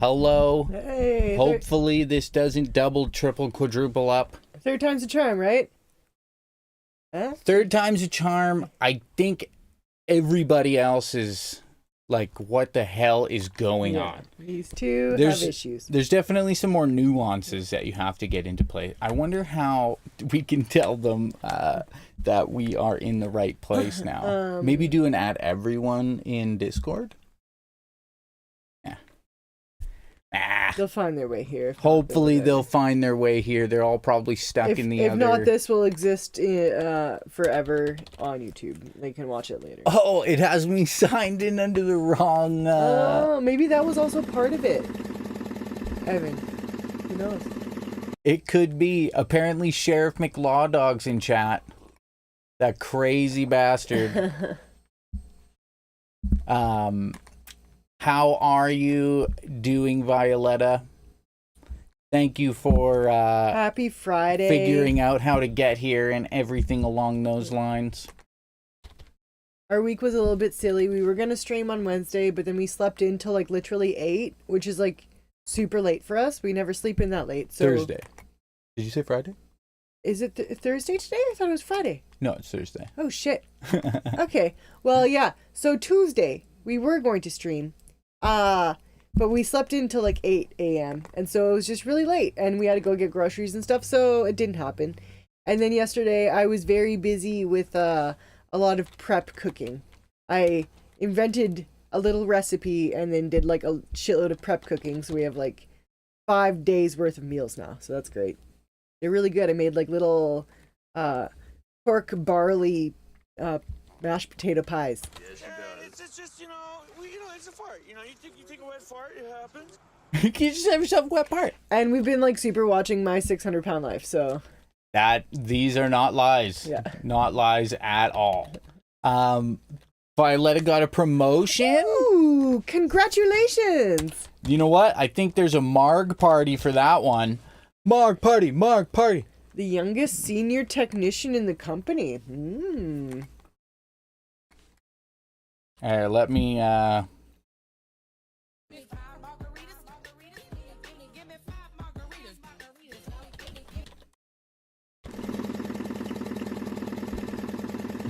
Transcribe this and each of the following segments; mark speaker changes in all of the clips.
Speaker 1: Hello.
Speaker 2: Hey.
Speaker 1: Hopefully this doesn't double, triple, quadruple up.
Speaker 2: Third time's a charm, right? Huh?
Speaker 1: Third time's a charm. I think everybody else is like, what the hell is going on?
Speaker 2: These two have issues.
Speaker 1: There's definitely some more nuances that you have to get into play. I wonder how we can tell them that we are in the right place now. Maybe do an add everyone in Discord?
Speaker 2: They'll find their way here.
Speaker 1: Hopefully they'll find their way here. They're all probably stuck in the other...
Speaker 2: If not, this will exist forever on YouTube. They can watch it later.
Speaker 1: Oh, it has me signed in under the wrong...
Speaker 2: Oh, maybe that was also part of it. Evan, who knows?
Speaker 1: It could be. Apparently Sheriff McLawdog's in chat. That crazy bastard. How are you doing, Violetta? Thank you for
Speaker 2: Happy Friday.
Speaker 1: Figuring out how to get here and everything along those lines.
Speaker 2: Our week was a little bit silly. We were going to stream on Wednesday, but then we slept in till like literally 8, which is like super late for us. We never sleep in that late. So
Speaker 1: Thursday. Did you say Friday?
Speaker 2: Is it Thursday today? I thought it was Friday.
Speaker 1: No, it's Thursday.
Speaker 2: Oh, shit. Okay. Well, yeah. So Tuesday, we were going to stream. But we slept in till like 8 a.m. And so it was just really late. And we had to go get groceries and stuff. So it didn't happen. And then yesterday, I was very busy with a lot of prep cooking. I invented a little recipe and then did like a shitload of prep cooking. So we have like 5 days worth of meals now. So that's great. They're really good. I made like little pork barley mashed potato pies.
Speaker 3: Yeah, she does. It's just, it's a fart. You take a wet fart, it happens.
Speaker 1: You just have yourself a wet part.
Speaker 2: And we've been like super watching My 600-Pound Life, so...
Speaker 1: These are not lies.
Speaker 2: Yeah.
Speaker 1: Not lies at all. Violetta got a promotion.
Speaker 2: Ooh, congratulations.
Speaker 1: You know what? I think there's a Marg party for that one. Marg party.
Speaker 2: The youngest senior technician in the company.
Speaker 1: Let me,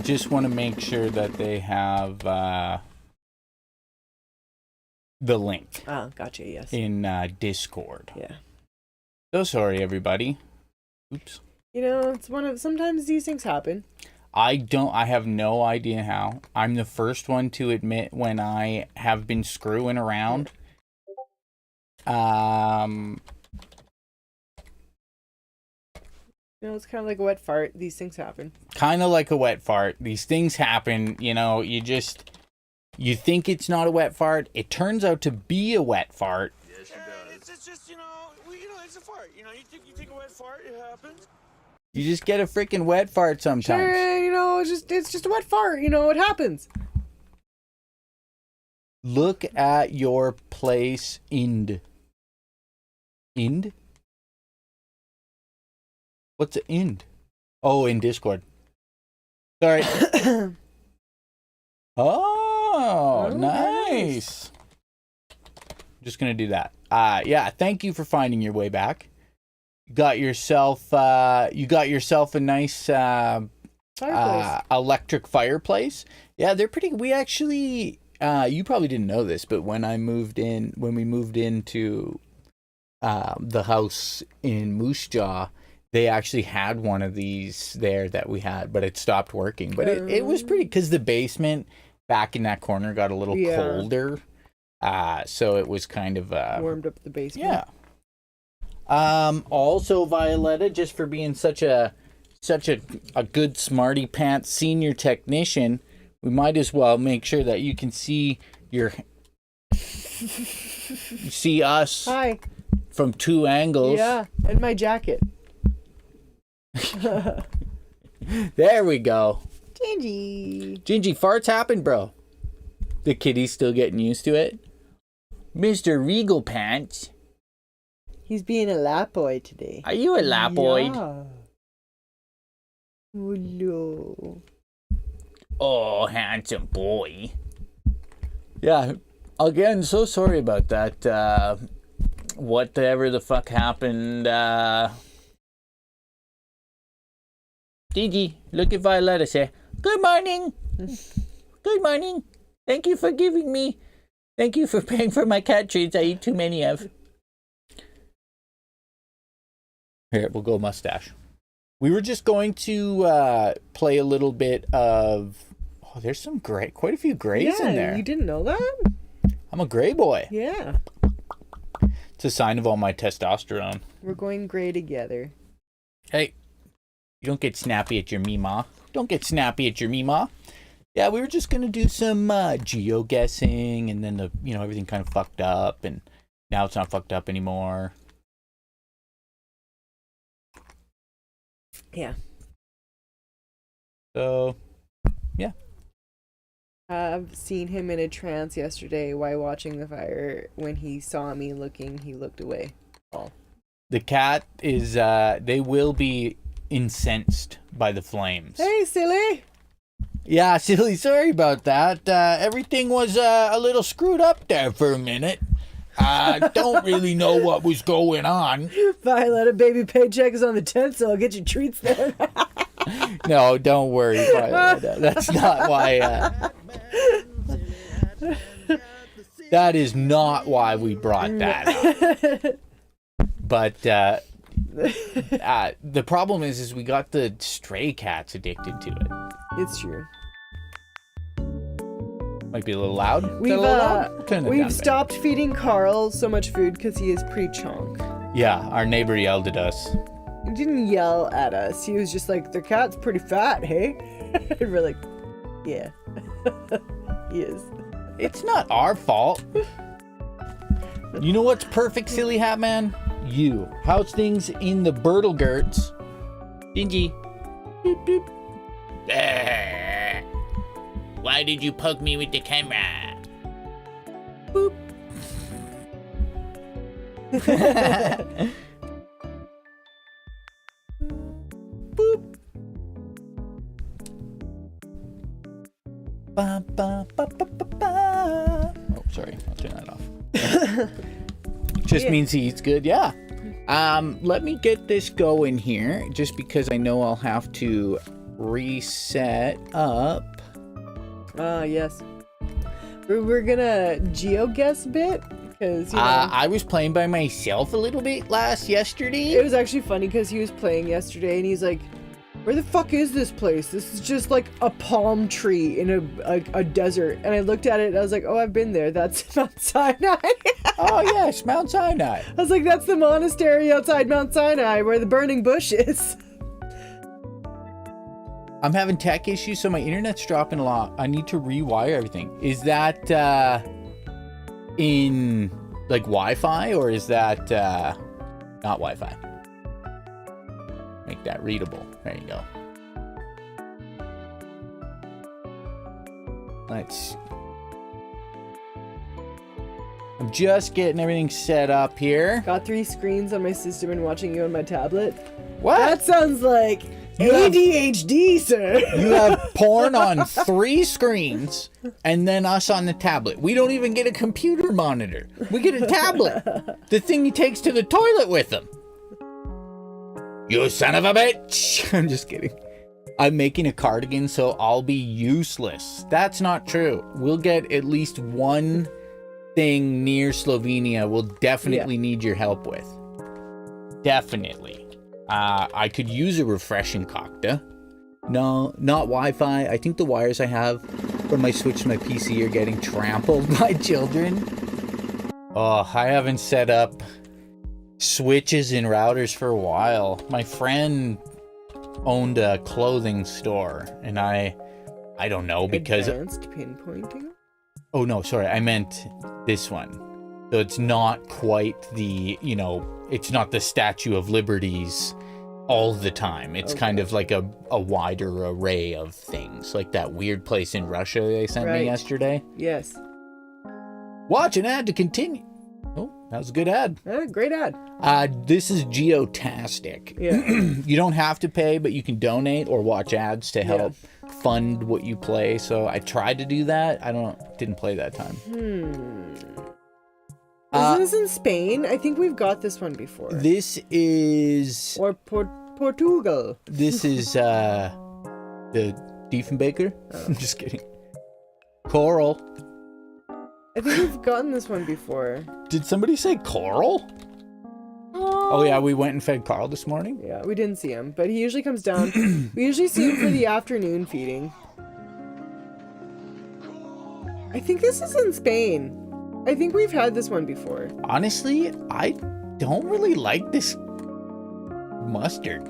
Speaker 1: just want to make sure that they have, the link.
Speaker 2: Oh, gotcha, yes.
Speaker 1: In, Discord.
Speaker 2: Yeah.
Speaker 1: So sorry, everybody. Oops.
Speaker 2: It's sometimes these things happen.
Speaker 1: I have no idea how. I'm the first one to admit when I have been screwing around.
Speaker 2: It's kind of like a wet fart. These things happen.
Speaker 1: Kind of like a wet fart. These things happen, you think it's not a wet fart. It turns out to be a wet fart.
Speaker 3: Yeah, she does. It's just, it's a fart. You take a wet fart, it happens.
Speaker 1: You just get a freaking wet fart sometimes.
Speaker 2: Sure, it's just a wet fart. It happens.
Speaker 1: Look at your place, Ind. Ind? What's an Ind? Oh, in Discord. Sorry. Oh, nice. Just gonna do that. Yeah, thank you for finding your way back. You got yourself a nice electric fireplace. Yeah, they're pretty. We actually, you probably didn't know this, but when we moved into the house in Moose Jaw, they actually had one of these there that we had, but it stopped working. But it was pretty, because the basement back in that corner got a little colder. So it was kind of
Speaker 2: warmed up the basement.
Speaker 1: Yeah. Also, Violetta, just for being such a good smarty pants senior technician, we might as well make sure that you can see see us.
Speaker 2: Hi.
Speaker 1: From 2 angles.
Speaker 2: Yeah, and my jacket.
Speaker 1: There we go.
Speaker 2: Jinjee,
Speaker 1: farts happen, bro. The kitty's still getting used to it. Mr. Regal Pants.
Speaker 2: He's being a lap boy today.
Speaker 1: Are you a lapoid?
Speaker 2: Yeah. Oh, no.
Speaker 1: Oh, handsome boy. Yeah, again, so sorry about that. whatever the fuck happened. Jinjee, look at Violetta. Say, good morning. Good morning. Thank you for giving me. Thank you for paying for my cat treats I eat too many of. Here, we'll go mustache. We were just going to play a little bit of... Oh, there's some gray, quite a few grays in there.
Speaker 2: You didn't know that?
Speaker 1: I'm a gray boy.
Speaker 2: Yeah.
Speaker 1: It's a sign of all my testosterone.
Speaker 2: We're going gray together.
Speaker 1: Hey, you don't get snappy at your Meemaw. Don't get snappy at your Meemaw. Yeah, we were just going to do some geo-guessing, and then everything kind of fucked up, and now it's not fucked up anymore.
Speaker 2: Yeah.
Speaker 1: So, yeah.
Speaker 2: I've seen him in a trance yesterday while watching the fire. When he saw me looking, he looked away. Oh.
Speaker 1: The cat is, they will be incensed by the flames.
Speaker 2: Hey, silly!
Speaker 1: Yeah, silly, sorry about that. Everything was a little screwed up there for a minute. Don't really know what was going on.
Speaker 2: Violetta, baby paycheck is on the 10th, so I'll get you treats then.
Speaker 1: No, don't worry, Violetta. That's not why. That is not why we brought that up. But the problem is we got the stray cats addicted to it.
Speaker 2: It's true.
Speaker 1: Might be a little loud.
Speaker 2: We've stopped feeding Carl so much food because he is pretty chonk.
Speaker 1: Yeah, our neighbor yelled at us.
Speaker 2: He didn't yell at us. He was just like, "Their cat's pretty fat, hey?" And we're like, "Yeah, he is."
Speaker 1: It's not our fault. You know what's perfect, silly hat man? You. How's things in the Bertelgerts? Jinjee. Doop doop. Why did you poke me with the camera? Boop. Boop. Ba, ba, ba, ba, ba, ba. Oh, sorry. I'll turn that off. Just means he eats good. Yeah. Let me get this going here, just because I know I'll have to reset up.
Speaker 2: Yes. We're gonna geo-guess a bit, because,
Speaker 1: I was playing by myself a little bit yesterday.
Speaker 2: It was actually funny, because he was playing yesterday, and he's like, "Where the fuck is this place? This is just like a palm tree in a desert." And I looked at it, and I was like, "Oh, I've been there. That's Mount Sinai."
Speaker 1: Oh, yes, Mount Sinai.
Speaker 2: I was like, "That's the monastery outside Mount Sinai where the burning bush is."
Speaker 1: I'm having tech issues, so my internet's dropping a lot. I need to rewire everything. Is that in like Wi-Fi, or is that not Wi-Fi? Make that readable. There you go. I'm just getting everything set up here.
Speaker 2: Got 3 screens on my system and watching you on my tablet.
Speaker 1: What?
Speaker 2: That sounds like ADHD, sir.
Speaker 1: You have porn on 3 screens, and then us on the tablet. We don't even get a computer monitor. We get a tablet. The thing he takes to the toilet with him. You son of a bitch. I'm just kidding. I'm making a cardigan, so I'll be useless. That's not true. We'll get at least one thing near Slovenia we'll definitely need your help with. Definitely. I could use a refreshing cocktail. No, not Wi-Fi. I think the wires I have from my Switch to my PC are getting trampled by children. Oh, I haven't set up switches and routers for a while. My friend owned a clothing store, and I don't know, because
Speaker 2: Advanced pinpointing?
Speaker 1: Oh no, sorry, I meant this one. So it's not quite the, it's not the Statue of Liberties all the time. It's kind of like a wider array of things, like that weird place in Russia they sent me yesterday.
Speaker 2: Yes.
Speaker 1: Watch an ad to continue. Oh, that was a good ad.
Speaker 2: Great ad.
Speaker 1: This is Geotastic.
Speaker 2: Yeah.
Speaker 1: You don't have to pay, but you can donate or watch ads to help fund what you play. So I tried to do that. Didn't play that time.
Speaker 2: Isn't this in Spain? I think we've got this one before.
Speaker 1: This is...
Speaker 2: Or Portugal.
Speaker 1: This is, the Diefenbaker.
Speaker 2: Oh.
Speaker 1: I'm just kidding. Coral.
Speaker 2: I think we've gotten this one before.
Speaker 1: Did somebody say coral? Oh yeah, we went and fed Carl this morning.
Speaker 2: Yeah, we didn't see him, but he usually comes down. We usually see him for the afternoon feeding. I think this is in Spain. I think we've had this one before.
Speaker 1: Honestly, I don't really like this mustard.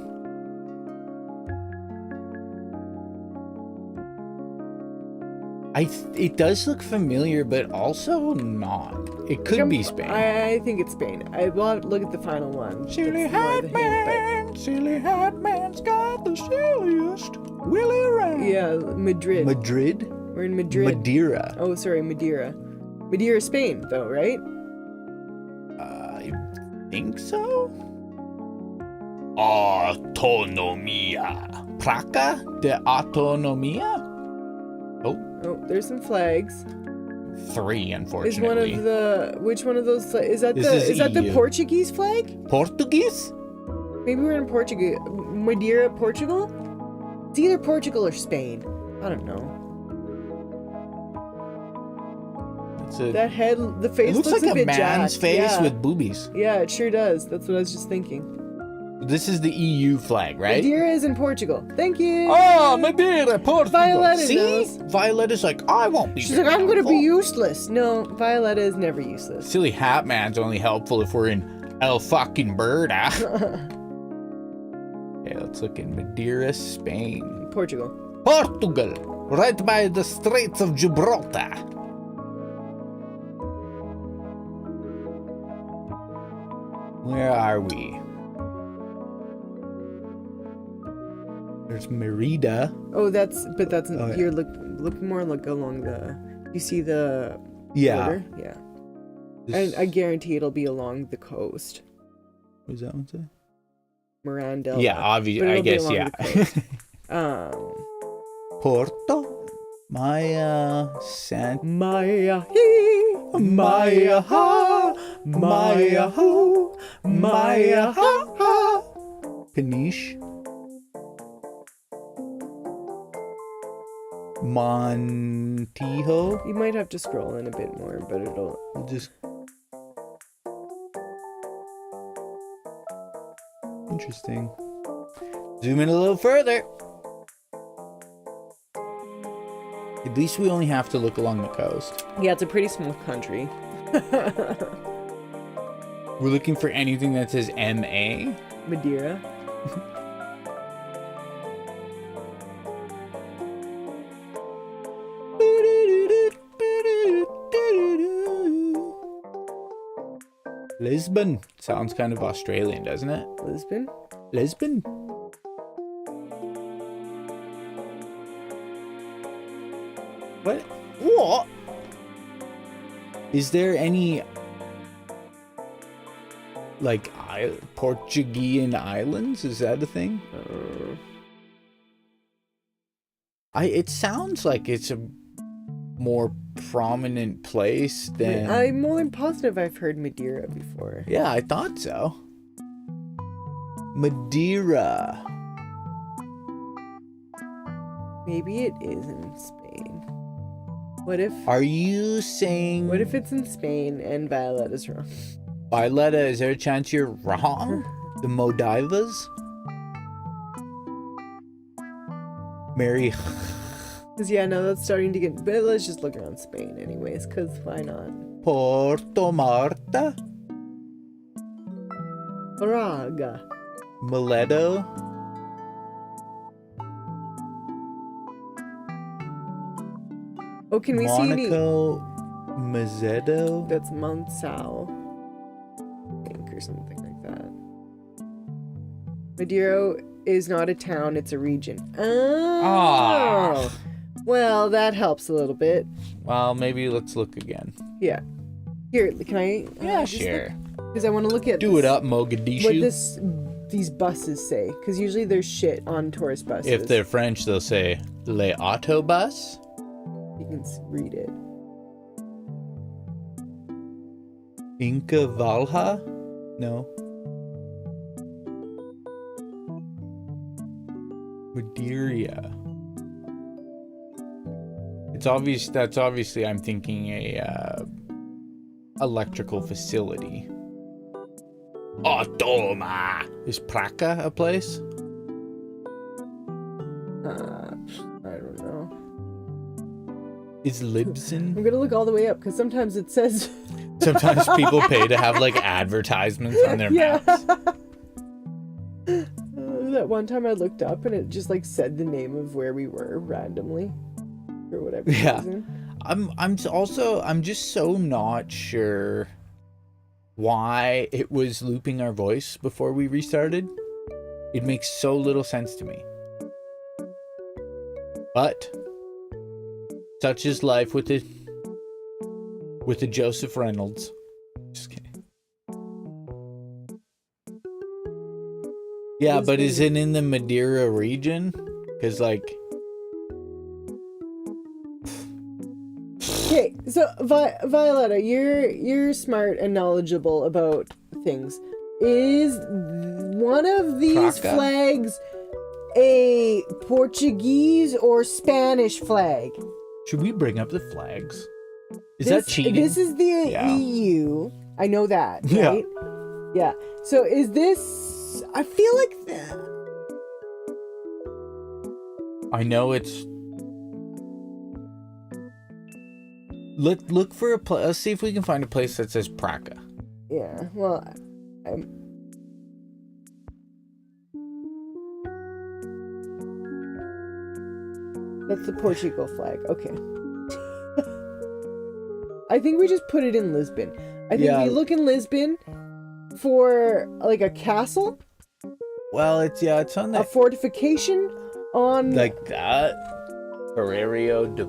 Speaker 1: It does look familiar, but also not. It could be Spain.
Speaker 2: I think it's Spain. I will have to look at the final one.
Speaker 1: Silly
Speaker 2: That's more
Speaker 1: hat
Speaker 2: the hint,
Speaker 1: man, silly hat man's got the silliest willy around.
Speaker 2: but- Yeah, Madrid.
Speaker 1: Madrid?
Speaker 2: We're in Madrid.
Speaker 1: Madeira.
Speaker 2: Oh, sorry, Madeira. Madeira, Spain, though, right?
Speaker 1: I think so. Autonomia. Placa de autonomia?
Speaker 2: Oh, there's some flags.
Speaker 1: 3,
Speaker 2: Is
Speaker 1: unfortunately.
Speaker 2: one of the which one of those is that
Speaker 1: This
Speaker 2: the
Speaker 1: is
Speaker 2: that the
Speaker 1: EU.
Speaker 2: Portuguese flag?
Speaker 1: Portuguese?
Speaker 2: Maybe we're in Portugal. Madeira, Portugal? It's either Portugal or Spain. I don't know.
Speaker 1: It's a,
Speaker 2: That head, the face
Speaker 1: it looks like
Speaker 2: a
Speaker 1: a
Speaker 2: bit
Speaker 1: man's
Speaker 2: jacked.
Speaker 1: face
Speaker 2: Yeah.
Speaker 1: with boobies.
Speaker 2: Yeah, it sure does. That's what I was just thinking.
Speaker 1: This is the EU flag, right?
Speaker 2: Madeira is in Portugal. Thank you.
Speaker 1: Oh, Madeira, Portugal.
Speaker 2: Violetta
Speaker 1: See?
Speaker 2: knows.
Speaker 1: Violetta's like, I won't be
Speaker 2: She's
Speaker 1: very
Speaker 2: like, I'm gonna be
Speaker 1: helpful."
Speaker 2: useless. No, Violetta is never useless.
Speaker 1: Silly hat man's only helpful if we're in El fucking Berta. Okay, let's look in Madeira, Spain.
Speaker 2: Portugal.
Speaker 1: Portugal, right by the Straits of Gibraltar. Where are we? There's Merida.
Speaker 2: Oh, that's
Speaker 1: Oh, yeah.
Speaker 2: here. Look more. Look along the. You see the
Speaker 1: Yeah.
Speaker 2: border? Yeah.
Speaker 1: This-
Speaker 2: And I guarantee it'll be along the coast.
Speaker 1: what does that one say?
Speaker 2: Miranda.
Speaker 1: Yeah,
Speaker 2: But
Speaker 1: obviously. I
Speaker 2: it'll be
Speaker 1: guess,
Speaker 2: along
Speaker 1: yeah.
Speaker 2: the coast.
Speaker 1: Porto, Maya, Sant.
Speaker 2: Maya he, Maya ha, Maya ho, Maya ha ha.
Speaker 1: Peniche. Montijo.
Speaker 2: You might have to scroll in a bit more, but it'll.
Speaker 1: We'll just. Interesting. Zoom in a little further. At least we only have to look along the coast.
Speaker 2: Yeah, it's a pretty small country.
Speaker 1: We're looking for anything that says MA.
Speaker 2: Madeira.
Speaker 1: Lisbon. Sounds kind of Australian, doesn't it?
Speaker 2: Lisbon.
Speaker 1: Lisbon. What? What? Is there any like Portuguese islands? Is that a thing? It sounds like it's a more prominent place than.
Speaker 2: I'm more than positive I've heard Madeira before.
Speaker 1: Yeah, I thought so. Madeira.
Speaker 2: Maybe it is in Spain. What if?
Speaker 1: Are you saying?
Speaker 2: What if it's in Spain and Violetta's wrong?
Speaker 1: Violetta, is there a chance you're wrong? The Modivas? Mary.
Speaker 2: Cause yeah, no, that's starting to get. But let's just look around Spain, anyways. Cause why not?
Speaker 1: Porto Marta?
Speaker 2: Braga.
Speaker 1: Mileto?
Speaker 2: Oh, can we see any?
Speaker 1: Monaco? Mazzetto?
Speaker 2: That's Monsal, I think, or something like that. Madeira is not a town; it's a region. Oh.
Speaker 1: Ah.
Speaker 2: Well, that helps a little bit.
Speaker 1: Well, maybe let's look again.
Speaker 2: Yeah. Here, can I?
Speaker 1: Yeah, sure.
Speaker 2: Because I want to look at
Speaker 1: Do
Speaker 2: this,
Speaker 1: it up, Mogadishu.
Speaker 2: what these buses say. Because usually there's shit on tourist buses.
Speaker 1: If they're French, they'll say Le Autobus.
Speaker 2: You can read it.
Speaker 1: Inca Valha? No. Madeira. It's obvious. That's obviously. I'm thinking a electrical facility. Oh, toma! Is Praca a place?
Speaker 2: I don't know.
Speaker 1: Is Libsyn?
Speaker 2: I'm gonna look all the way up because sometimes it says.
Speaker 1: Sometimes people pay to have like advertisements on their maps.
Speaker 2: That one time I looked up and it just like said the name of where we were randomly, for whatever reason.
Speaker 1: I'm just so not sure why it was looping our voice before we restarted. It makes so little sense to me. But such is life with the Joseph Reynolds. Just kidding. Yeah, but is it in the Madeira region? Because like.
Speaker 2: Okay, so Violetta, you're smart and knowledgeable about things. Is one of these
Speaker 1: Praca?
Speaker 2: flags a Portuguese or Spanish flag?
Speaker 1: Should we bring up the flags? Is that cheating?
Speaker 2: This is the
Speaker 1: Yeah.
Speaker 2: EU. I know that,
Speaker 1: Yeah.
Speaker 2: right? Yeah. So is this? I feel like
Speaker 1: I know it's. Look for a place. Let's see if we can find a place that says Praca.
Speaker 2: yeah. Well, I'm. That's the Portugal flag. Okay. I think we just put it in Lisbon. I think
Speaker 1: Yeah.
Speaker 2: we look in Lisbon for like a castle,
Speaker 1: Well, it's on
Speaker 2: a
Speaker 1: the
Speaker 2: fortification on
Speaker 1: like that. Ferrario de.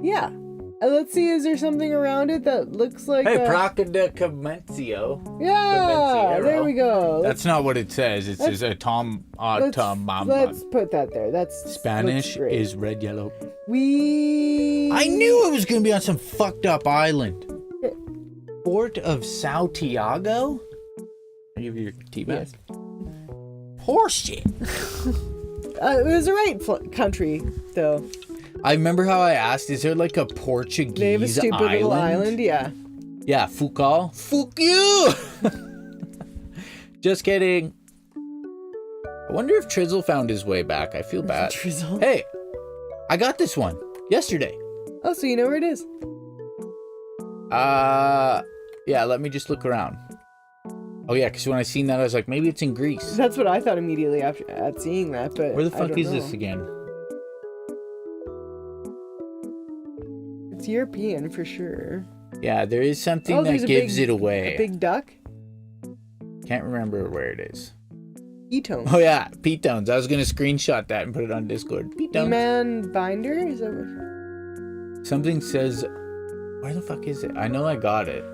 Speaker 2: yeah. And let's see, is there something around it that looks like
Speaker 1: Hey,
Speaker 2: a...
Speaker 1: Praca de Comencio.
Speaker 2: Yeah, there we go.
Speaker 1: That's not what it says. It says a
Speaker 2: Let's put that there. That's
Speaker 1: Spanish
Speaker 2: looks great.
Speaker 1: is red, yellow.
Speaker 2: I
Speaker 1: knew it was gonna be on some fucked up island. Port of Santiago. I give you your tea bag.
Speaker 2: Yes.
Speaker 1: Horseshit.
Speaker 2: It was the right country though.
Speaker 1: I remember how I asked, is there like a Portuguese
Speaker 2: They have a stupid little island, yeah.
Speaker 1: Yeah, Foucault. Fuck you! Just kidding. I wonder if Trizzle found his way back. I feel bad.
Speaker 2: Drizzle.
Speaker 1: Hey, I got this one yesterday.
Speaker 2: Oh, so you know where it is?
Speaker 1: Yeah, let me just look around. Oh yeah, because when I seen that, I was like, maybe it's in Greece.
Speaker 2: That's what I thought immediately after at seeing that, but
Speaker 1: Where the
Speaker 2: I
Speaker 1: fuck
Speaker 2: don't
Speaker 1: is
Speaker 2: know.
Speaker 1: this again?
Speaker 2: It's European for sure.
Speaker 1: Yeah, there is something
Speaker 2: there's
Speaker 1: that
Speaker 2: a
Speaker 1: gives
Speaker 2: big-
Speaker 1: it away.
Speaker 2: A big duck?
Speaker 1: Can't remember where it is.
Speaker 2: Ketone.
Speaker 1: Oh yeah, Petones. I was gonna screenshot that and put it on Discord. Petones.
Speaker 2: E-Man binder? Is that what...
Speaker 1: Something says, where the fuck is it? I know I got it.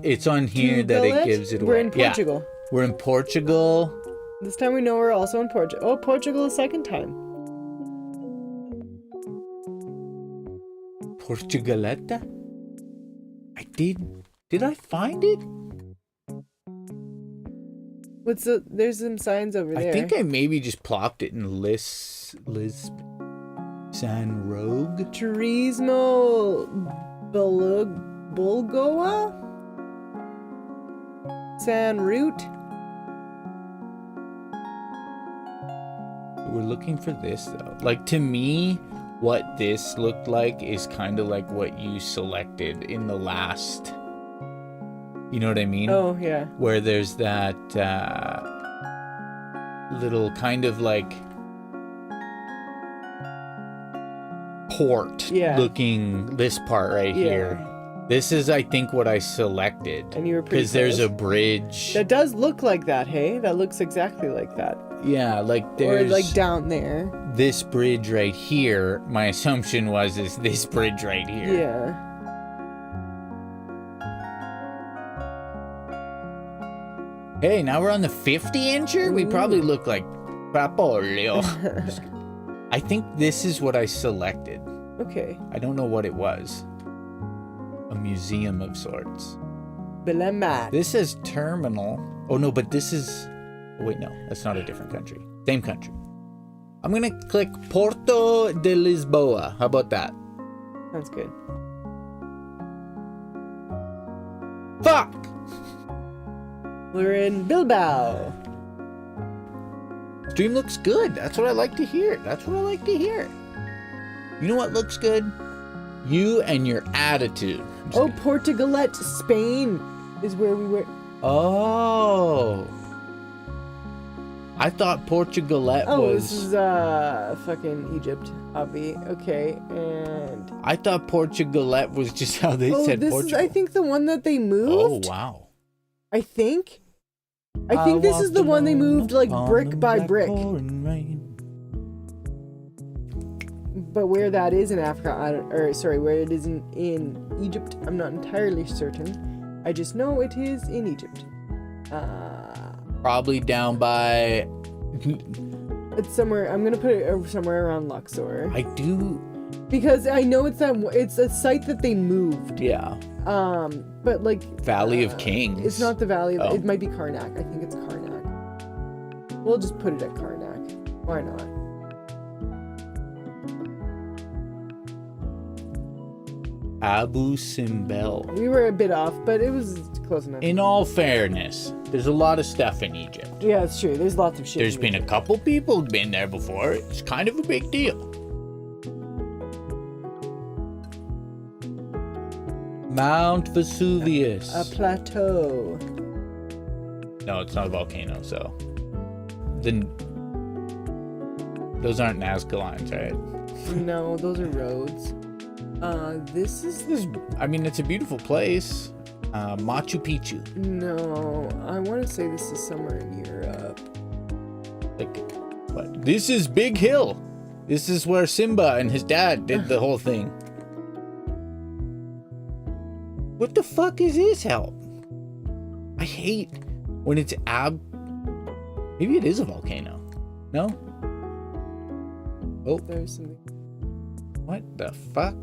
Speaker 1: It's on here that it gives it away.
Speaker 2: We're in Portugal.
Speaker 1: Yeah, we're in Portugal.
Speaker 2: This time we know we're also in Portugal. Oh, Portugal the second time.
Speaker 1: Portugaleta? Did I find it?
Speaker 2: There's some signs over there.
Speaker 1: I think I maybe just plopped it in San Rogue.
Speaker 2: Turismo Bulgoa? San Route?
Speaker 1: We're looking for this though. Like to me, what this looked like is kind of like what you selected in the last. You know what I mean?
Speaker 2: Oh, yeah.
Speaker 1: Where there's that little kind of like port looking this part right here. This is, I think, what I selected.
Speaker 2: And you were pretty
Speaker 1: because there's
Speaker 2: close.
Speaker 1: a bridge.
Speaker 2: That does look like that, hey? That looks exactly like that.
Speaker 1: Yeah, like there's
Speaker 2: Or like down there.
Speaker 1: this bridge right here. My assumption was is this bridge right here.
Speaker 2: Yeah.
Speaker 1: Hey, now we're on the 50-incher? We probably look like Papolio. I think this is what I selected.
Speaker 2: Okay.
Speaker 1: I don't know what it was. A museum of sorts.
Speaker 2: Belema.
Speaker 1: This says terminal. Oh no, but this is... Oh, wait, no. That's not a different country. Same country. I'm going to click Porto de Lisboa. How about that?
Speaker 2: Sounds good.
Speaker 1: Fuck!
Speaker 2: We're in Bilbao.
Speaker 1: Stream looks good. That's what I like to hear. You know what looks good? You and your attitude.
Speaker 2: Oh, Portugalete, Spain is where we were.
Speaker 1: Oh. I thought Portugalete
Speaker 2: Oh,
Speaker 1: was...
Speaker 2: this is fucking Egypt, Avi. Okay, and...
Speaker 1: I thought Portugalete was just how they said
Speaker 2: this
Speaker 1: Portugal.
Speaker 2: is, I think, the one that they moved.
Speaker 1: Oh, wow.
Speaker 2: I think this is the one they moved, like, brick by brick. But where that is in Africa, where it is in Egypt, I'm not entirely certain. I just know it is in Egypt.
Speaker 1: Probably down by...
Speaker 2: It's somewhere, I'm gonna put it somewhere around Luxor.
Speaker 1: I do...
Speaker 2: Because I know it's a site that they moved.
Speaker 1: Yeah.
Speaker 2: But like...
Speaker 1: Valley of Kings.
Speaker 2: It's not the Valley of...
Speaker 1: Oh.
Speaker 2: It might be Karnak. I think it's Karnak. We'll just put it at Karnak. Why not?
Speaker 1: Abu Simbel.
Speaker 2: We were a bit off, but it was close enough.
Speaker 1: In all fairness, there's a lot of stuff in Egypt.
Speaker 2: Yeah, it's true. There's lots of shit.
Speaker 1: There's
Speaker 2: in
Speaker 1: been a
Speaker 2: Egypt.
Speaker 1: couple people who've been there before. It's kind of a big deal. Mount Vesuvius.
Speaker 2: A plateau.
Speaker 1: No, it's not a volcano, so... Then... Those aren't Nazca lines, right?
Speaker 2: No, those are roads. This is...
Speaker 1: I mean, it's a beautiful place. Machu Picchu.
Speaker 2: No, I want to say this is somewhere in Europe.
Speaker 1: Like, what? This is Big Hill. This is where Simba and his dad did the whole thing. What the fuck is this help? I hate when it's Maybe it is a volcano. No? Oh,
Speaker 2: There's something.
Speaker 1: what the fuck?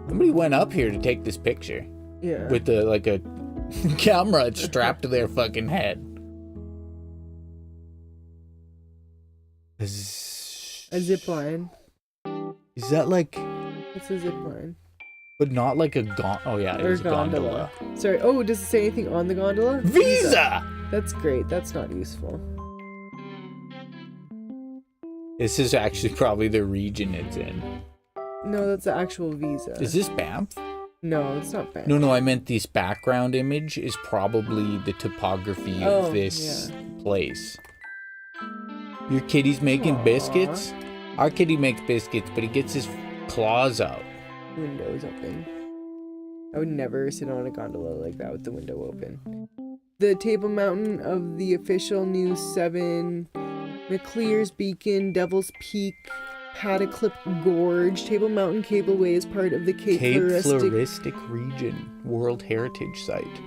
Speaker 1: Somebody went up here to take this picture
Speaker 2: Yeah.
Speaker 1: with a camera strapped to their fucking head.
Speaker 2: A zip line.
Speaker 1: Is that like,
Speaker 2: It's a zip line.
Speaker 1: but not like a Oh yeah, it
Speaker 2: Or
Speaker 1: is a gondola.
Speaker 2: Sorry. Oh, does it say anything on the gondola?
Speaker 1: Visa!
Speaker 2: That's great. That's not useful.
Speaker 1: This is actually probably the region it's in.
Speaker 2: No, that's the actual visa.
Speaker 1: Is this Banff?
Speaker 2: No, it's not bad.
Speaker 1: No, I meant this background image is probably the topography
Speaker 2: Oh,
Speaker 1: of this place. Your kitty's making
Speaker 2: Aw.
Speaker 1: biscuits? Our kitty makes biscuits, but he gets his claws out.
Speaker 2: Windows open. I would never sit on a gondola like that with the window open. The Table Mountain of the official News 7, McClear's Beacon, Devil's Peak, Paddoclip Gorge. Table Mountain Cableway is part of the Cape
Speaker 1: Floristic Region World Heritage Site.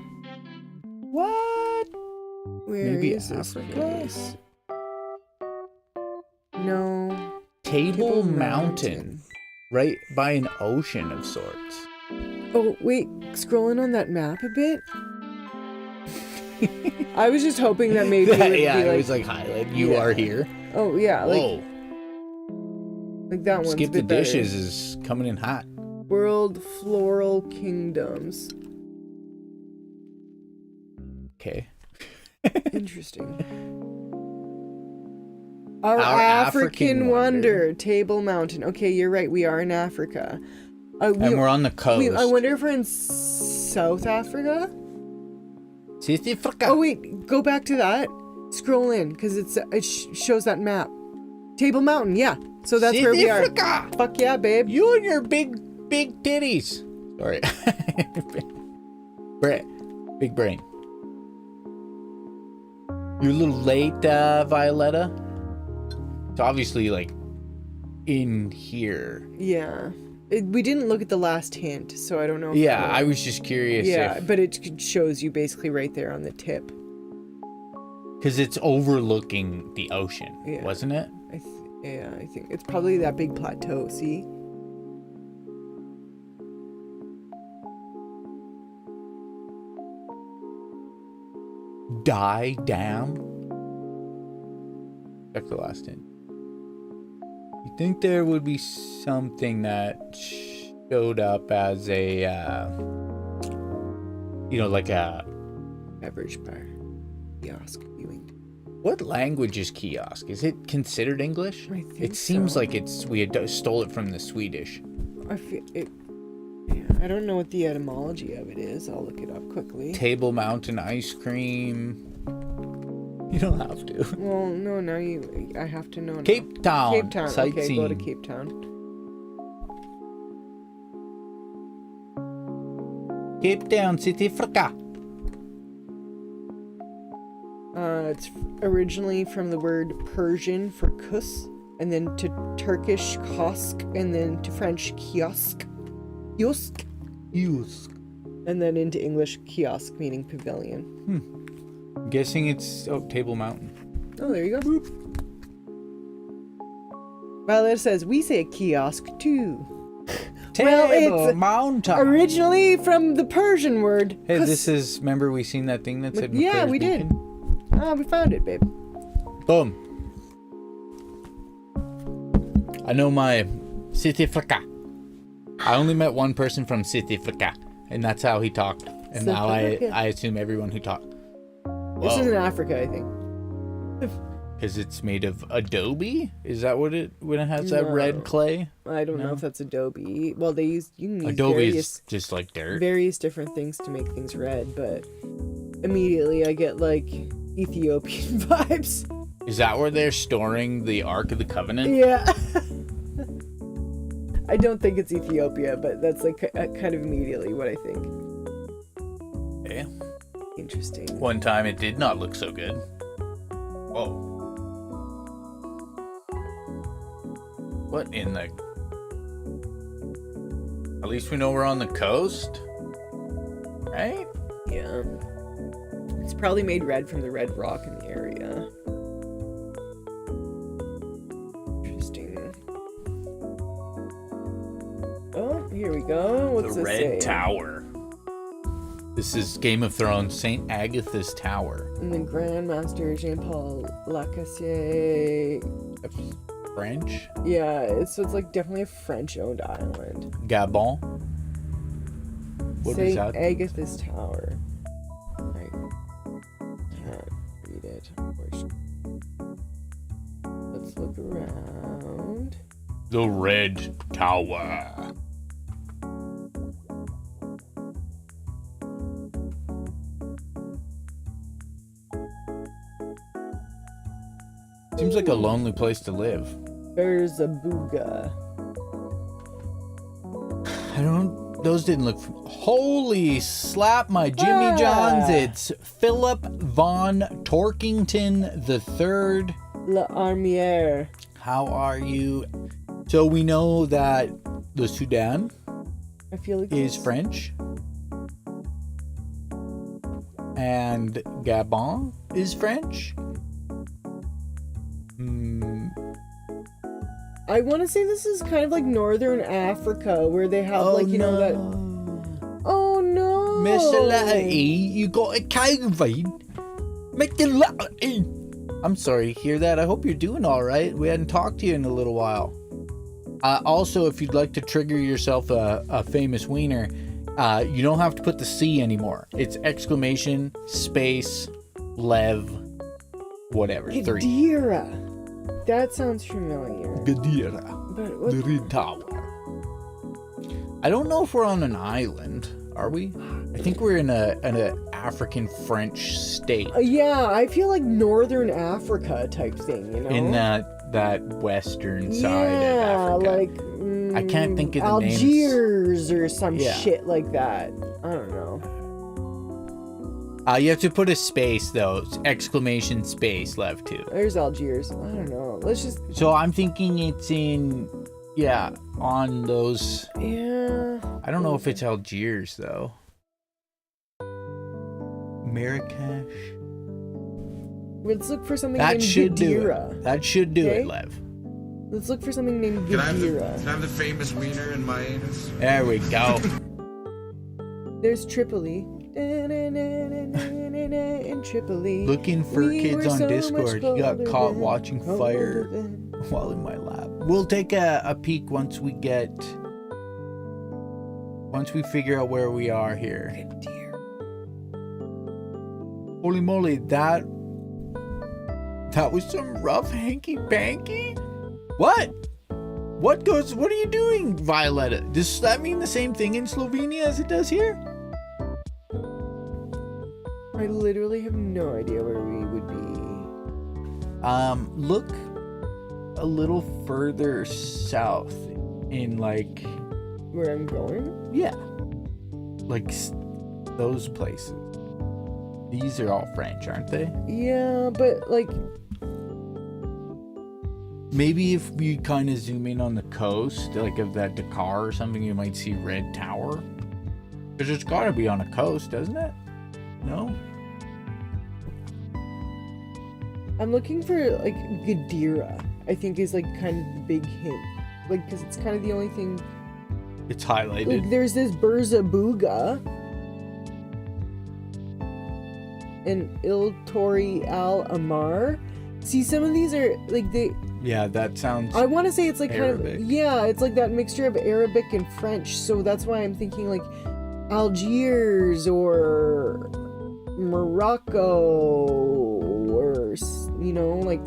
Speaker 1: What?
Speaker 2: Where
Speaker 1: Maybe
Speaker 2: is this
Speaker 1: Africa?
Speaker 2: place? No.
Speaker 1: Table Mountain. Right by an ocean of sorts.
Speaker 2: Oh, wait. Scrolling on that map a bit. I was just hoping that maybe it would
Speaker 1: yeah,
Speaker 2: be like...
Speaker 1: it was like highlight. You
Speaker 2: Yeah.
Speaker 1: are here.
Speaker 2: Oh, yeah. Like,
Speaker 1: Whoa.
Speaker 2: like that one's
Speaker 1: Skip
Speaker 2: a
Speaker 1: the
Speaker 2: bit better.
Speaker 1: dishes is coming in hot.
Speaker 2: World Floral Kingdoms.
Speaker 1: Okay.
Speaker 2: Interesting. Our
Speaker 1: African
Speaker 2: African
Speaker 1: Wonder.
Speaker 2: Wonder, Table Mountain. Okay, you're right. We are in Africa.
Speaker 1: And we're on the coast.
Speaker 2: I wonder if we're in South Africa.
Speaker 1: South Africa.
Speaker 2: Oh wait, go back to that. Scroll in because it shows that map. Table Mountain, yeah. So that's where we are.
Speaker 1: Africa.
Speaker 2: Fuck yeah, babe.
Speaker 1: You and your big titties. Sorry. Big brain. You're a little late, Violetta. It's obviously like in here.
Speaker 2: Yeah. We didn't look at the last hint, so I don't know.
Speaker 1: Yeah, I was just curious.
Speaker 2: Yeah, but it shows you basically right there on the tip.
Speaker 1: Because it's overlooking the ocean,
Speaker 2: Yeah.
Speaker 1: wasn't it?
Speaker 2: I think it's probably that big plateau. See.
Speaker 1: Die Dam. Check the last hint. You think there would be something that showed up as a, like a
Speaker 2: Beverage bar. Kiosk viewing.
Speaker 1: What language is kiosk? Is it considered English?
Speaker 2: I think
Speaker 1: It seems
Speaker 2: so.
Speaker 1: like we had stole it from the Swedish.
Speaker 2: I feel it. Yeah, I don't know what the etymology of it is. I'll look it up quickly.
Speaker 1: Table Mountain ice cream. You don't have to.
Speaker 2: Well, no, now I have to know. Now.
Speaker 1: Cape Town.
Speaker 2: Cape Town. Okay,
Speaker 1: Sightseeing.
Speaker 2: go to Cape Town.
Speaker 1: Cape Town City Fraka.
Speaker 2: It's originally from the word Persian for kus, and then to Turkish kosk, and then to French kiosk, yusk, and then into English kiosk, meaning pavilion.
Speaker 1: I'm guessing it's Table Mountain.
Speaker 2: Oh, there you go. Well, it says we say kiosk too. Well,
Speaker 1: Table
Speaker 2: it's
Speaker 1: Mountain.
Speaker 2: Originally from the Persian word.
Speaker 1: Hey,
Speaker 2: kus.
Speaker 1: this is. Remember we seen that thing that said?
Speaker 2: Yeah,
Speaker 1: McClare's
Speaker 2: we did.
Speaker 1: Beacon?
Speaker 2: Ah, we found it, babe.
Speaker 1: Boom. I know my City Fraka. I only met one person from City Fraka, and that's how he talked. And now I assume everyone who talked.
Speaker 2: This is in Africa, I think.
Speaker 1: Because it's made of adobe? Is that what when it has that
Speaker 2: No.
Speaker 1: red clay?
Speaker 2: I don't know if that's Adobe. Well, you can use
Speaker 1: Adobe
Speaker 2: various,
Speaker 1: is just like dirt.
Speaker 2: various different things to make things red, but immediately I get like Ethiopian vibes.
Speaker 1: Is that where they're storing the Ark of the Covenant?
Speaker 2: Yeah. I don't think it's Ethiopia, but that's like kind of immediately what I think.
Speaker 1: Okay.
Speaker 2: Interesting.
Speaker 1: One time it did not look so good. Whoa. What in the... At least we know we're on the coast. Right?
Speaker 2: Yeah. It's probably made red from the red rock in the area. Interesting. Oh, here we go. What's
Speaker 1: The
Speaker 2: this
Speaker 1: Red
Speaker 2: say?
Speaker 1: Tower. This is Game of Thrones, St. Agatha's Tower.
Speaker 2: And then Grandmaster Jean-Paul Lacassier.
Speaker 1: French?
Speaker 2: Yeah, so it's like definitely a French-owned island.
Speaker 1: Gabon? What is
Speaker 2: St.
Speaker 1: that?
Speaker 2: Agatha's Tower. I can't read it. Let's look around.
Speaker 1: The Red Tower. Seems like a lonely place to live.
Speaker 2: There's a booga.
Speaker 1: Those didn't look... Holy slap my Jimmy Johns. It's Philip von Torkington III.
Speaker 2: La Armière.
Speaker 1: How are you? So we know that the Sudan
Speaker 2: I feel like
Speaker 1: is French. And Gabon is French.
Speaker 2: I want to say this is kind of like Northern Africa, where they have that. Oh no!
Speaker 1: Miscellany, you got a COVID. Miscellany. I'm sorry to hear that. I hope you're doing all right. We hadn't talked to you in a little while. Also, if you'd like to trigger yourself a famous wiener, you don't have to put the C anymore. It's exclamation, space, lev, whatever. 3.
Speaker 2: Gadira. That sounds familiar.
Speaker 1: Gadira.
Speaker 2: But what?
Speaker 1: The Red Tower. I don't know if we're on an island. Are we? I think we're in an African French state.
Speaker 2: Yeah, I feel like Northern Africa type thing, you know?
Speaker 1: In that western side of Africa.
Speaker 2: Like
Speaker 1: I can't think of the
Speaker 2: Algiers or some
Speaker 1: Yeah.
Speaker 2: shit like that. I don't know.
Speaker 1: You have to put a space though. It's exclamation space left too.
Speaker 2: There's Algiers. I don't know. Let's just.
Speaker 1: So I'm thinking it's in Yeah, on those.
Speaker 2: Yeah.
Speaker 1: I don't know if it's Algiers though. Marrakesh.
Speaker 2: Let's look for something
Speaker 1: That
Speaker 2: named
Speaker 1: should do
Speaker 2: Gadira.
Speaker 1: it. That should do it,
Speaker 2: Okay.
Speaker 1: Lev.
Speaker 2: Let's look for something named
Speaker 4: Can I have
Speaker 2: Gadira.
Speaker 4: the famous wiener in my anus?
Speaker 1: There we go.
Speaker 2: There's Tripoli. In Tripoli.
Speaker 1: Looking for
Speaker 2: We
Speaker 1: kids
Speaker 2: were
Speaker 1: on
Speaker 2: so
Speaker 1: Discord.
Speaker 2: much
Speaker 1: He got
Speaker 2: colder
Speaker 1: caught
Speaker 2: than-
Speaker 1: watching
Speaker 2: colder
Speaker 1: fire
Speaker 2: than-
Speaker 1: while in my lap. We'll take a peek once we figure out where we are here.
Speaker 2: Good dear.
Speaker 1: Holy moly, that was some rough hanky panky. What are you doing, Violetta? Does that mean the same thing in Slovenia as it does here?
Speaker 2: I literally have no idea where we would be.
Speaker 1: Look a little further south in like,
Speaker 2: Where I'm going?
Speaker 1: yeah, like those places. These are all French, aren't they?
Speaker 2: Yeah, but like,
Speaker 1: Maybe if we kind of zoom in on the coast, like of that Dakar or something, you might see Red Tower. Because it's got to be on a coast, doesn't it? No?
Speaker 2: I'm looking for like Gadira. I think is like kind of the big hint, like because it's kind of the only thing.
Speaker 1: It's highlighted.
Speaker 2: Like there's this Burzabuga and Il Tori Al Amar. See, some of these are like they.
Speaker 1: Yeah, that sounds.
Speaker 2: I want to say it's like
Speaker 1: Arabic.
Speaker 2: kind of, yeah, it's like that mixture of Arabic and French. So that's why I'm thinking like Algiers or Morocco or like.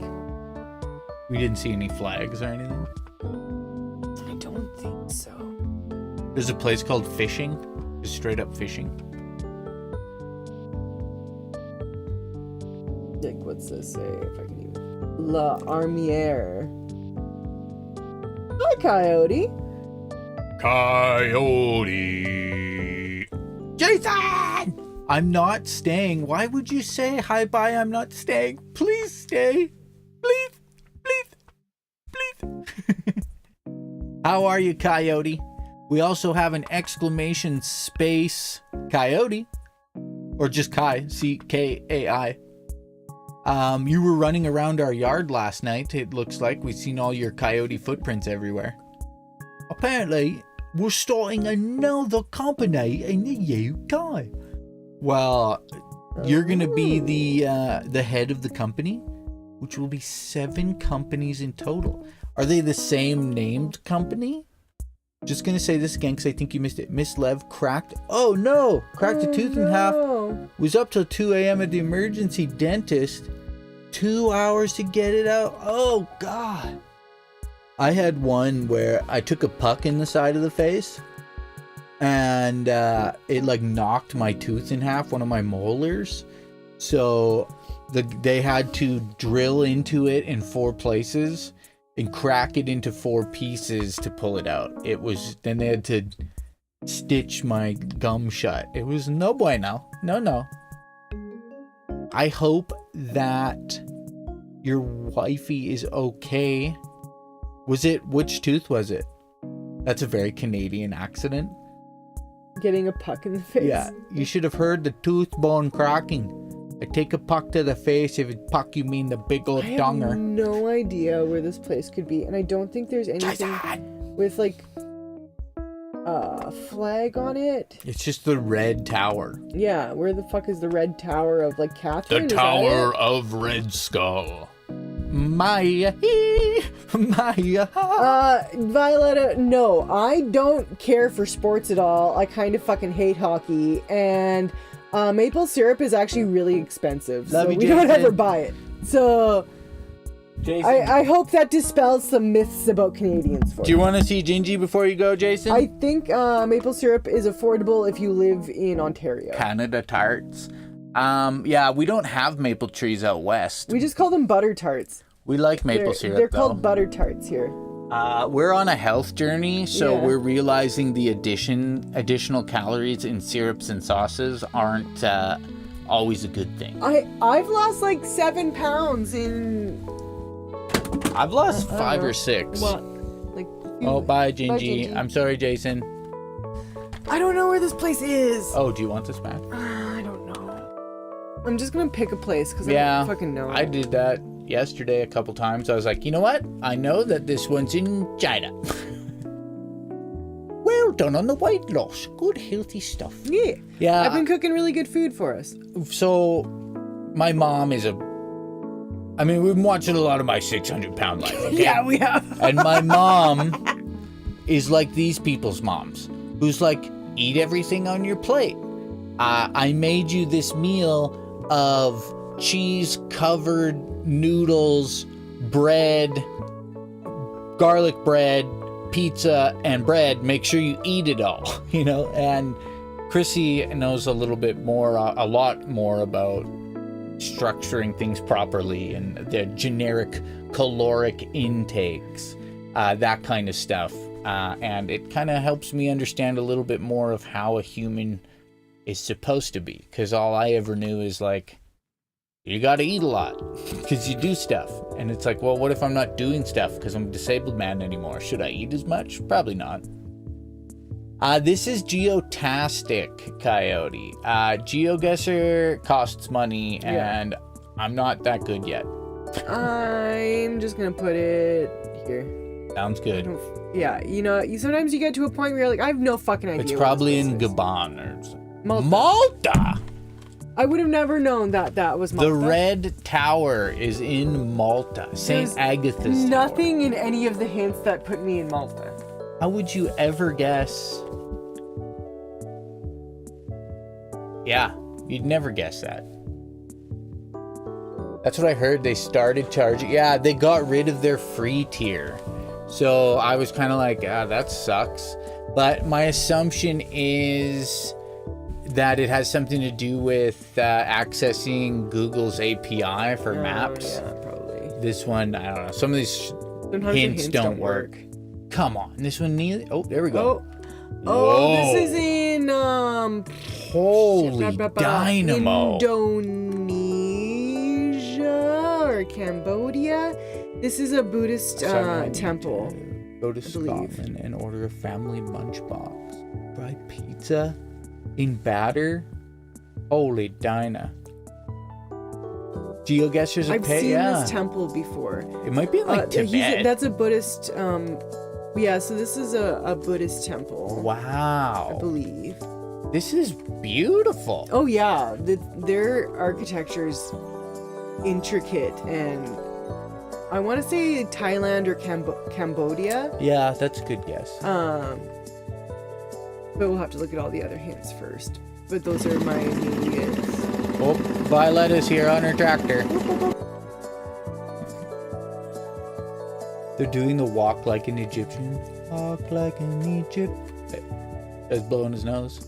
Speaker 1: We didn't see any flags or anything.
Speaker 2: I don't think so.
Speaker 1: There's a place called Fishing. Just straight up fishing.
Speaker 2: Like, what's this say? If I can even. La Armière. Hi, Coyote.
Speaker 1: Coyote. Jason! I'm not staying. Why would you say hi bye? I'm not staying. Please stay. Please. How are you, Coyote? We also have an exclamation space Coyote. Or just Kai. C-K-A-I. You were running around our yard last night. It looks like we've seen all your coyote footprints everywhere. Apparently, we're starting another company in the UK. Well, you're gonna be the head of the company, which will be 7 companies in total. Are they the same named company? Just gonna say this again because I think you missed it. Miss Lev cracked. Oh no! Cracked a tooth in half. Was up till 2 a.m. at the emergency dentist. 2 hours to get it out. Oh God! I had one where I took a puck in the side of the face, and it like knocked my tooth in half, one of my molars. So they had to drill into it in 4 places and crack it into 4 pieces to pull it out. Then they had to stitch my gum shut. It was no bueno. No. I hope that your wifey is okay. Which tooth was it? That's a very Canadian accident.
Speaker 2: Getting a puck in the face.
Speaker 1: Yeah, you should have heard the tooth bone cracking. I take a puck to the face. If it's puck, you mean the big old
Speaker 2: I have
Speaker 1: donger.
Speaker 2: no idea where this place could be, and I don't think there's anything with like a flag on it.
Speaker 1: It's just the red tower.
Speaker 2: Yeah, where the fuck is the red tower of like Catherine?
Speaker 1: The
Speaker 2: Is that
Speaker 1: Tower
Speaker 2: it?
Speaker 1: of Red Skull. Maya.
Speaker 2: Violetta, no, I don't care for sports at all. I kind of fucking hate hockey, and maple syrup is actually really expensive,
Speaker 1: Love
Speaker 2: so
Speaker 1: you,
Speaker 2: we don't
Speaker 1: Jason.
Speaker 2: ever buy it. So
Speaker 1: Jason,
Speaker 2: I hope that dispels some myths about Canadians for
Speaker 1: do you want to see Jinjee before you go, Jason?
Speaker 2: I think maple syrup is affordable if you live in Ontario.
Speaker 1: Canada tarts. Yeah, we don't have maple trees out west.
Speaker 2: We just call them butter tarts.
Speaker 1: We like maple
Speaker 2: They're
Speaker 1: syrup,
Speaker 2: called
Speaker 1: though.
Speaker 2: butter tarts here.
Speaker 1: We're on a health journey, so
Speaker 2: Yeah.
Speaker 1: we're realizing the additional calories in syrups and sauces aren't always a good thing.
Speaker 2: I've lost like 7 pounds in
Speaker 1: I've lost 5 or 6.
Speaker 2: what, like
Speaker 1: Oh, bye,
Speaker 2: Bye,
Speaker 1: Jinjee.
Speaker 2: Jinjee.
Speaker 1: I'm sorry, Jason.
Speaker 2: I don't know where this place is.
Speaker 1: Oh, do you want this back?
Speaker 2: I don't know. I'm just gonna pick a place because I
Speaker 1: Yeah,
Speaker 2: don't fucking know.
Speaker 1: I did that yesterday a couple times. I was like, you know what? I know that this one's in China. Well done on the weight loss. Good, healthy stuff.
Speaker 2: Yeah.
Speaker 1: Yeah.
Speaker 2: I've been cooking really good food for us.
Speaker 1: So, my mom is I mean, we've been watching a lot of my 600-pound life. Okay?
Speaker 2: Yeah, we have.
Speaker 1: And my mom is like these people's moms, who's like, eat everything on your plate. I made you this meal of cheese-covered noodles, bread, garlic bread, pizza, and bread. Make sure you eat it all, you know? And Krissy knows a lot more about structuring things properly and their generic caloric intakes, that kind of stuff. And it kind of helps me understand a little bit more of how a human is supposed to be. Because all I ever knew is like, you got to eat a lot because you do stuff. And it's like, well, what if I'm not doing stuff because I'm a disabled man anymore? Should I eat as much? Probably not. This is Geotastic Coyote. GeoGuessr costs money, and I'm not that good yet.
Speaker 2: I'm just gonna put it here.
Speaker 1: Sounds good.
Speaker 2: Yeah, you know, sometimes you get to a point where you're like, I have no fucking idea.
Speaker 1: It's
Speaker 2: what
Speaker 1: probably
Speaker 2: this
Speaker 1: in
Speaker 2: place is.
Speaker 1: Gabon or something.
Speaker 2: Malta.
Speaker 1: Malta!
Speaker 2: I would have never known that was Malta.
Speaker 1: The Red Tower is in Malta. St.
Speaker 2: There's
Speaker 1: Agatha's
Speaker 2: nothing in any of the hints that put me in Malta.
Speaker 1: Tower. How would you ever guess? Yeah, you'd never guess that. That's what I heard. They started charging. Yeah, they got rid of their free tier. So I was kind of like, that sucks. But my assumption is that it has something to do with accessing Google's API for maps.
Speaker 2: Yeah, probably.
Speaker 1: This one, I don't know. Some of these
Speaker 2: Sometimes the
Speaker 1: hints don't work. Come on, this one neither. Oh, there we go.
Speaker 2: Oh,
Speaker 1: Whoa.
Speaker 2: this is in
Speaker 1: Holy dynamo.
Speaker 2: Indonesia or Cambodia. This is a Buddhist temple.
Speaker 1: Go to
Speaker 2: I believe.
Speaker 1: Scotland and order a family lunchbox. Fried pizza in batter. Holy Dinah. GeoGuessr's a
Speaker 2: I've
Speaker 1: pay.
Speaker 2: seen
Speaker 1: Yeah.
Speaker 2: this temple before.
Speaker 1: It might be in like Tibet.
Speaker 2: That's a Buddhist. Yeah, so this is a Buddhist temple.
Speaker 1: Wow.
Speaker 2: I believe.
Speaker 1: This is beautiful.
Speaker 2: Oh yeah, their architecture's intricate, and I want to say Thailand or Cambodia.
Speaker 1: Yeah, that's a good guess.
Speaker 2: But we'll have to look at all the other hints first. But those are my immediate.
Speaker 1: Oh, Violetta's here on her tractor. They're doing the walk like an Egyptian. Walk like an Egyptian. He's blowing his nose.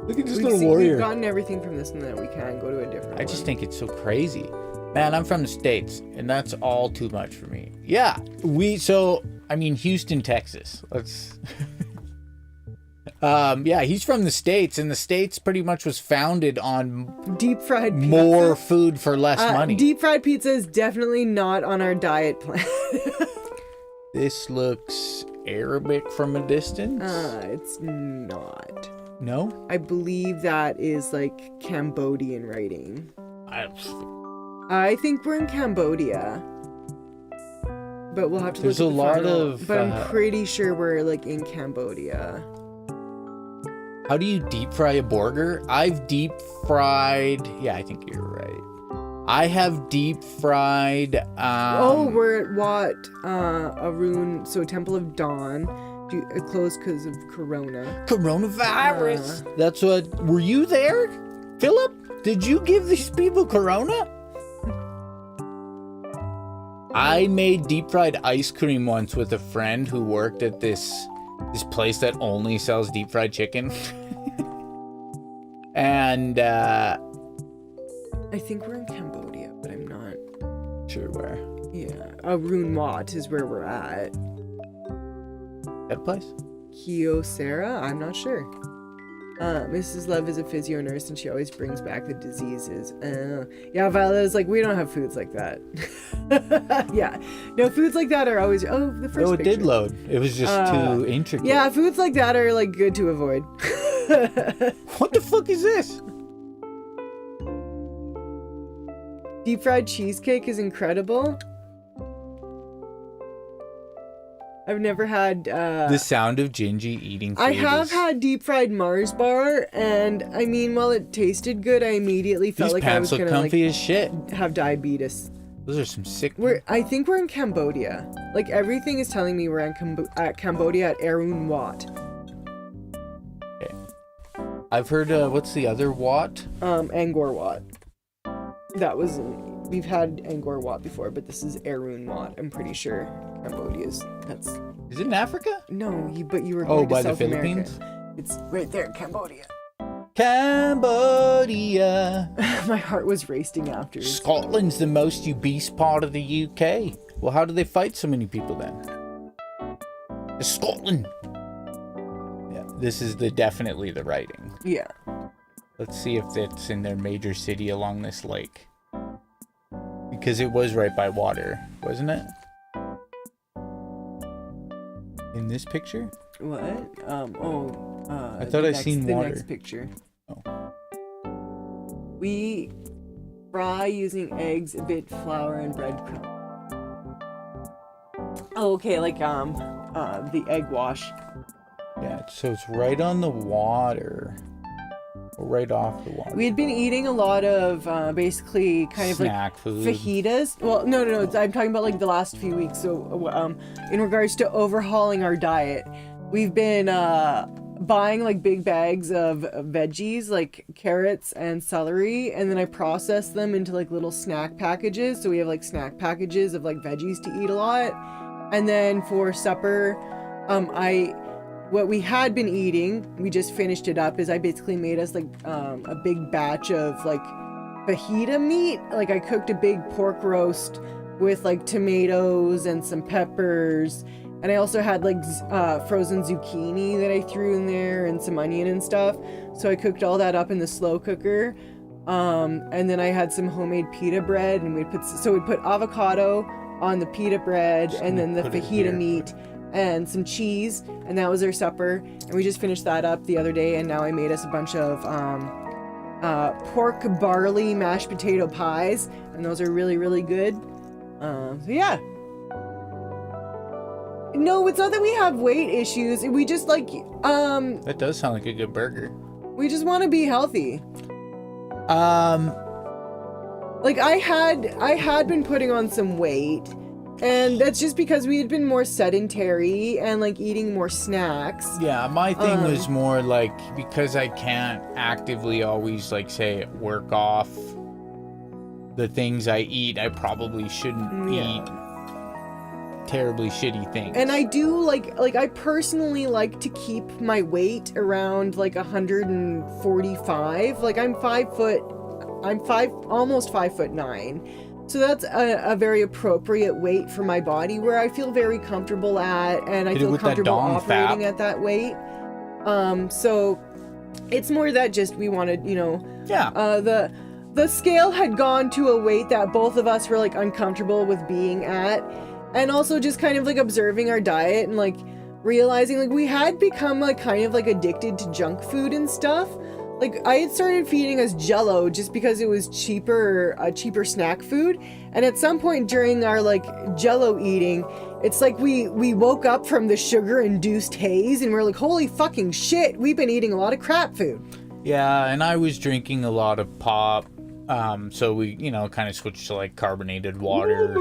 Speaker 1: Look at this little warrior.
Speaker 2: We've gotten everything from this one that we can go to a different
Speaker 1: I just
Speaker 2: one.
Speaker 1: think it's so crazy. Man, I'm from the States, and that's all too much for me. Yeah, Houston, Texas. Let's... yeah, he's from the States, and the States pretty much was founded on
Speaker 2: Deep fried pizza.
Speaker 1: more food for less money.
Speaker 2: Deep fried pizza is definitely not on our diet plan.
Speaker 1: This looks Arabic from a distance.
Speaker 2: It's not.
Speaker 1: No?
Speaker 2: I believe that is like Cambodian writing. I think we're in Cambodia. But we'll have to
Speaker 1: There's
Speaker 2: look at
Speaker 1: a
Speaker 2: the
Speaker 1: lot
Speaker 2: final.
Speaker 1: of,
Speaker 2: But I'm pretty sure we're like in Cambodia.
Speaker 1: How do you deep fry a burger? I've deep fried... Yeah, I think you're right. I have deep fried...
Speaker 2: we're at Wat Arun, so Temple of Dawn. Closed because of Corona.
Speaker 1: Coronavirus. That's what... Were you there, Philip? Did you give these people Corona? I made deep fried ice cream once with a friend who worked at this place that only sells deep fried chicken. And
Speaker 2: I think we're in Cambodia, but I'm not
Speaker 1: sure where.
Speaker 2: Yeah, Arun Wat is where we're at.
Speaker 1: That place?
Speaker 2: Kyocera? I'm not sure. Mrs. Love is a physio nurse and she always brings back the diseases. Yeah, Viola's like, we don't have foods like that. Yeah. No, foods like that are always, the first
Speaker 1: Oh, it
Speaker 2: picture.
Speaker 1: did load. It was just too intricate.
Speaker 2: Yeah, foods like that are like good to avoid.
Speaker 1: What the fuck is this?
Speaker 2: Deep fried cheesecake is incredible. I've never had
Speaker 1: The sound of Jinjee eating food
Speaker 2: I have
Speaker 1: is...
Speaker 2: had deep fried Mars bar, and I mean, while it tasted good, I immediately felt
Speaker 1: These
Speaker 2: like I
Speaker 1: pants
Speaker 2: was
Speaker 1: look
Speaker 2: gonna
Speaker 1: comfy as shit.
Speaker 2: have diabetes.
Speaker 1: Those are some sick...
Speaker 2: I think we're in Cambodia. Like everything is telling me we're at Cambodia at Arun Wat.
Speaker 1: Okay. I've heard, what's the other Wat?
Speaker 2: Angkor Wat. We've had Angkor Wat before, but this is Arun Wat. I'm pretty sure Cambodia's.
Speaker 1: Is it in Africa?
Speaker 2: No, but you were going to
Speaker 1: by the
Speaker 2: South America.
Speaker 1: Philippines?
Speaker 2: It's right there, Cambodia.
Speaker 1: Cambodia.
Speaker 2: My heart was racing after.
Speaker 1: Scotland's the most obese part of the UK. Well, how do they fight so many people then? It's Scotland. Yeah, this is definitely the writing.
Speaker 2: Yeah.
Speaker 1: Let's see if it's in their major city along this lake. Because it was right by water, wasn't it? In this picture?
Speaker 2: What?
Speaker 1: I thought I seen
Speaker 2: the
Speaker 1: water.
Speaker 2: next picture.
Speaker 1: Oh.
Speaker 2: We fry using eggs, a bit flour, and breadcrumb. Oh, okay, like the egg wash.
Speaker 1: Yeah, so it's right on the water. Or right off the water.
Speaker 2: We had been eating a lot of basically kind of
Speaker 1: Snack
Speaker 2: like
Speaker 1: food.
Speaker 2: fajitas. Well, no. I'm talking about like the last few weeks. So, in regards to overhauling our diet, we've been buying like big bags of veggies, like carrots and celery, and then I process them into like little snack packages. So we have like snack packages of like veggies to eat a lot. And then for supper, what we had been eating, we just finished it up, is I basically made us like a big batch of like fajita meat. Like I cooked a big pork roast with like tomatoes and some peppers. And I also had like frozen zucchini that I threw in there and some onion and stuff. So I cooked all that up in the slow cooker. And then I had some homemade pita bread, and we'd put avocado on the pita bread and then the fajita meat and some cheese, and that was our supper. And we just finished that up the other day, and now I made us a bunch of pork barley mashed potato pies, and those are really, really good. So yeah. No, it's not that we have weight issues. We just like
Speaker 1: That does sound like a good burger.
Speaker 2: we just want to be healthy. Like I had been putting on some weight, and that's just because we had been more sedentary and like eating more snacks.
Speaker 1: Yeah, my thing was more like, because I can't actively always like say work off the things I eat, I probably shouldn't eat terribly shitty things.
Speaker 2: And I do like I personally like to keep my weight around like 145. Like I'm almost 5'9". So that's a very appropriate weight for my body, where I feel very comfortable at, and I
Speaker 1: Hit it
Speaker 2: feel
Speaker 1: with that
Speaker 2: comfortable
Speaker 1: dong
Speaker 2: operating
Speaker 1: fap.
Speaker 2: at that weight. So it's more that just we wanted, the scale had gone to a weight that both of us were like uncomfortable with being at, and also just kind of like observing our diet and like realizing like we had become like kind of like addicted to junk food and stuff. Like I had started feeding us Jell-O just because it was cheaper snack food, and at some point during our like Jell-O eating, it's like we woke up from the sugar-induced haze and we're like, holy fucking shit, we've been eating a lot of crap food.
Speaker 1: Yeah, and I was drinking a lot of pop, so we, kind of switched to like carbonated water.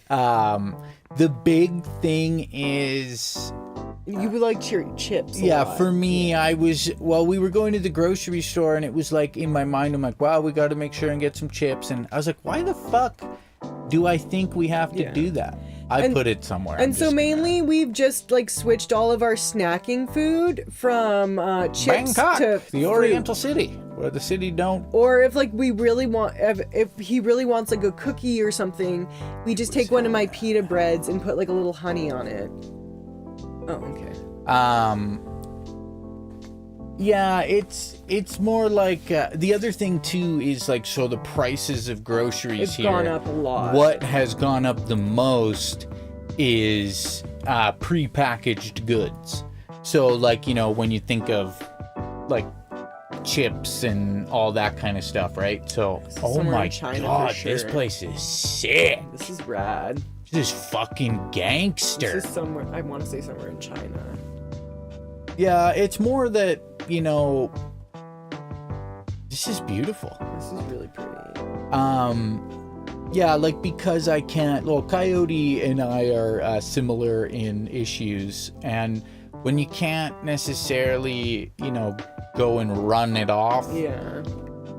Speaker 1: The big thing is,
Speaker 2: You would like your chips a
Speaker 1: yeah,
Speaker 2: lot.
Speaker 1: for me, we were going to the grocery store, and it was like in my mind, I'm like, wow, we got to make sure and get some chips. And I was like, why the fuck do I think we have to do that? I put it somewhere.
Speaker 2: And so mainly we've just like switched all of our snacking food from chips
Speaker 1: Bangkok,
Speaker 2: to
Speaker 1: the
Speaker 2: fruit.
Speaker 1: Oriental city, where the city don't.
Speaker 2: Or if like we really want, if he really wants like a cookie or something, we just take one of my pita breads and put like a little honey on it. Oh, okay.
Speaker 1: Yeah, it's more like the other thing too is like, so the prices of groceries
Speaker 2: It's
Speaker 1: here.
Speaker 2: gone up a lot.
Speaker 1: What has gone up the most is prepackaged goods. So like, you know, when you think of like chips and all that kind of stuff, right? So, oh
Speaker 2: somewhere in
Speaker 1: my
Speaker 2: China for
Speaker 1: god, this
Speaker 2: sure.
Speaker 1: place is sick.
Speaker 2: This is rad.
Speaker 1: This is fucking gangster.
Speaker 2: This is somewhere, I want to say somewhere in China.
Speaker 1: Yeah, it's more that, you know, this is beautiful.
Speaker 2: This is really pretty.
Speaker 1: Yeah, like, because I can't, well, Coyote and I are similar in issues, and when you can't necessarily, you know, go and run it off,
Speaker 2: Yeah.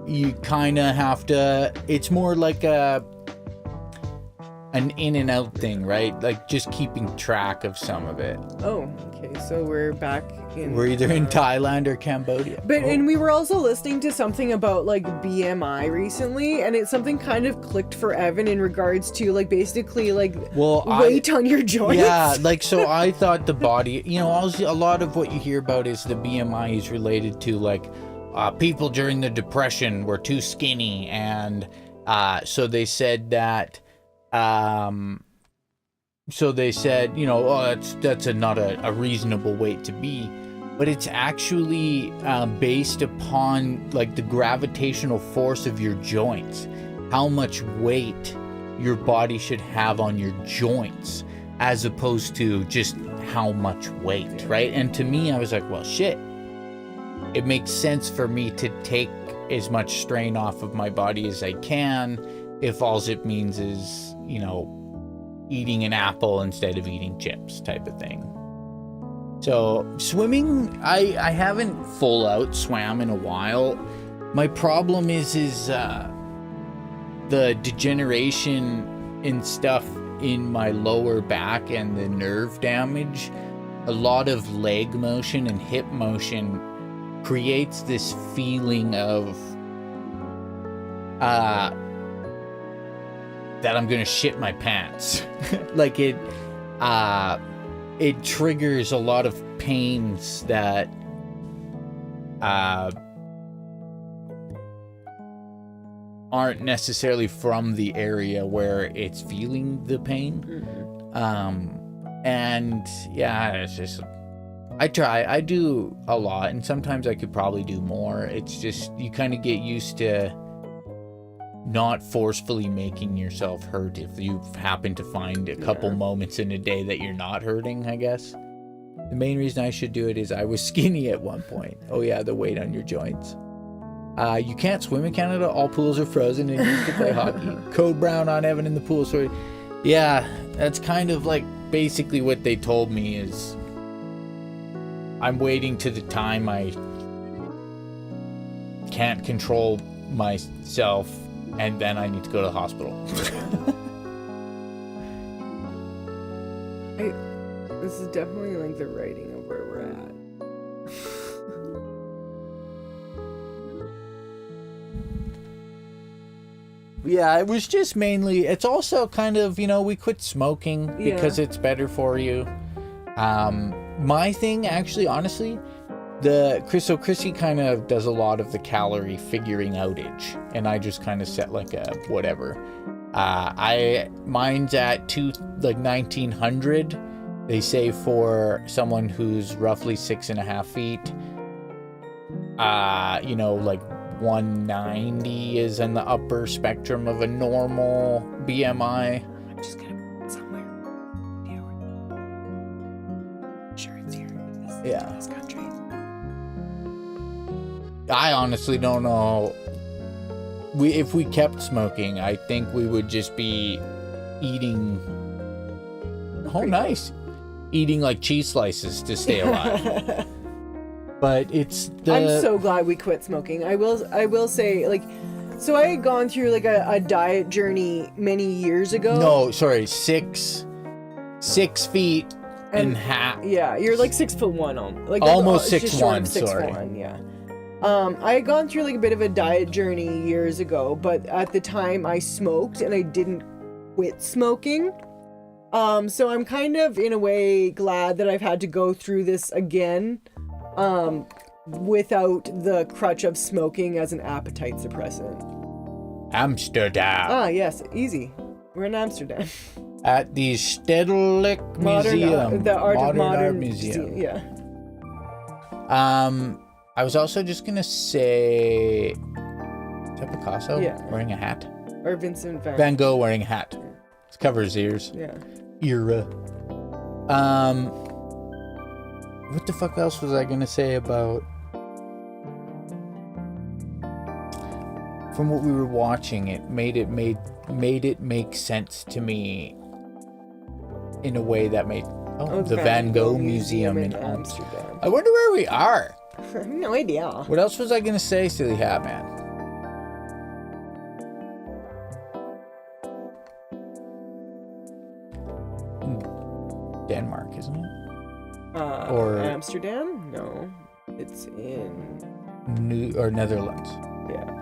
Speaker 1: you kind of have to, it's more like an in and out thing, right? Like just keeping track of some of it.
Speaker 2: Oh, okay. So we're back in.
Speaker 1: We're either in Thailand or Cambodia.
Speaker 2: But
Speaker 1: Oh.
Speaker 2: and we were also listening to something about like BMI recently, and it's something kind of clicked for Evan in regards to like basically like
Speaker 1: Well,
Speaker 2: weight on your joints.
Speaker 1: Yeah, like, so I thought the body, you know, a lot of what you hear about is the BMI is related to like people during the Depression were too skinny, and so they said that, you know, oh, that's not a reasonable weight to be, but it's actually based upon like the gravitational force of your joints, how much weight your body should have on your joints, as opposed to just how much weight, right? And to me, I was like, well, shit, it makes sense for me to take as much strain off of my body as I can if all it means is, you know, eating an apple instead of eating chips type of thing. So swimming, I haven't full out swam in a while. My problem is the degeneration in stuff in my lower back and the nerve damage. A lot of leg motion and hip motion creates this feeling of that I'm gonna shit my pants. Like it triggers a lot of pains that aren't necessarily from the area where it's feeling the pain. And yeah, it's just, I do a lot, and sometimes I could probably do more. It's just, you kind of get used to not forcefully making yourself hurt if you happen to find a couple moments in a day that you're not hurting, I guess. The main reason I should do it is I was skinny at one point. Oh yeah, the weight on your joints. You can't swim in Canada. All pools are frozen and you can play hockey. Code brown on Evan in the pool. So yeah, that's kind of like basically what they told me is I'm waiting to the time I can't control myself, and then I need to go to the hospital.
Speaker 2: This is definitely like the writing of where we're at.
Speaker 1: Yeah, it was just mainly, it's also kind of, you know, we quit smoking because it's better for you. My thing, actually, honestly, Krissy kind of does a lot of the calorie figuring outage, and I just kind of set like a whatever. Mine's at 1900. They say for someone who's roughly 6.5 feet, you know, like 190 is in the upper spectrum of a normal BMI.
Speaker 2: I'm just gonna put it somewhere. Sure, it's here.
Speaker 1: Yeah.
Speaker 2: This country.
Speaker 1: I honestly don't know. If we kept smoking, I think we would just be eating. Oh, nice. Eating like cheese slices to stay alive. But it's
Speaker 2: I'm so glad we quit smoking. I will say, like, so I had gone through like a diet journey many years ago.
Speaker 1: No, sorry, 6 feet and half.
Speaker 2: Yeah, you're like 6'1", like
Speaker 1: Almost
Speaker 2: just short of
Speaker 1: 6'1", sorry.
Speaker 2: 6'1", yeah. I had gone through like a bit of a diet journey years ago, but at the time I smoked and I didn't quit smoking. So I'm kind of in a way glad that I've had to go through this again. without the crutch of smoking as an appetite suppressant.
Speaker 1: Amsterdam.
Speaker 2: Ah, yes, easy. We're in Amsterdam.
Speaker 1: At the Stedelijk Museum.
Speaker 2: The Art of
Speaker 1: Art
Speaker 2: Modern
Speaker 1: Museum.
Speaker 2: Yeah.
Speaker 1: I was also just gonna say, is that Picasso wearing a hat?
Speaker 2: Or Vincent
Speaker 1: Van Gogh wearing a hat. Let's cover his ears.
Speaker 2: Yeah.
Speaker 1: Era. What the fuck else was I gonna say about? From what we were watching, it made it make sense to me in a way that made the Van Gogh Museum in Amsterdam. I wonder where we are.
Speaker 2: I have no idea.
Speaker 1: What else was I gonna say, Silly Hat Man? Denmark, isn't it? Or
Speaker 2: Amsterdam? No, it's in
Speaker 1: Netherlands.
Speaker 2: Yeah.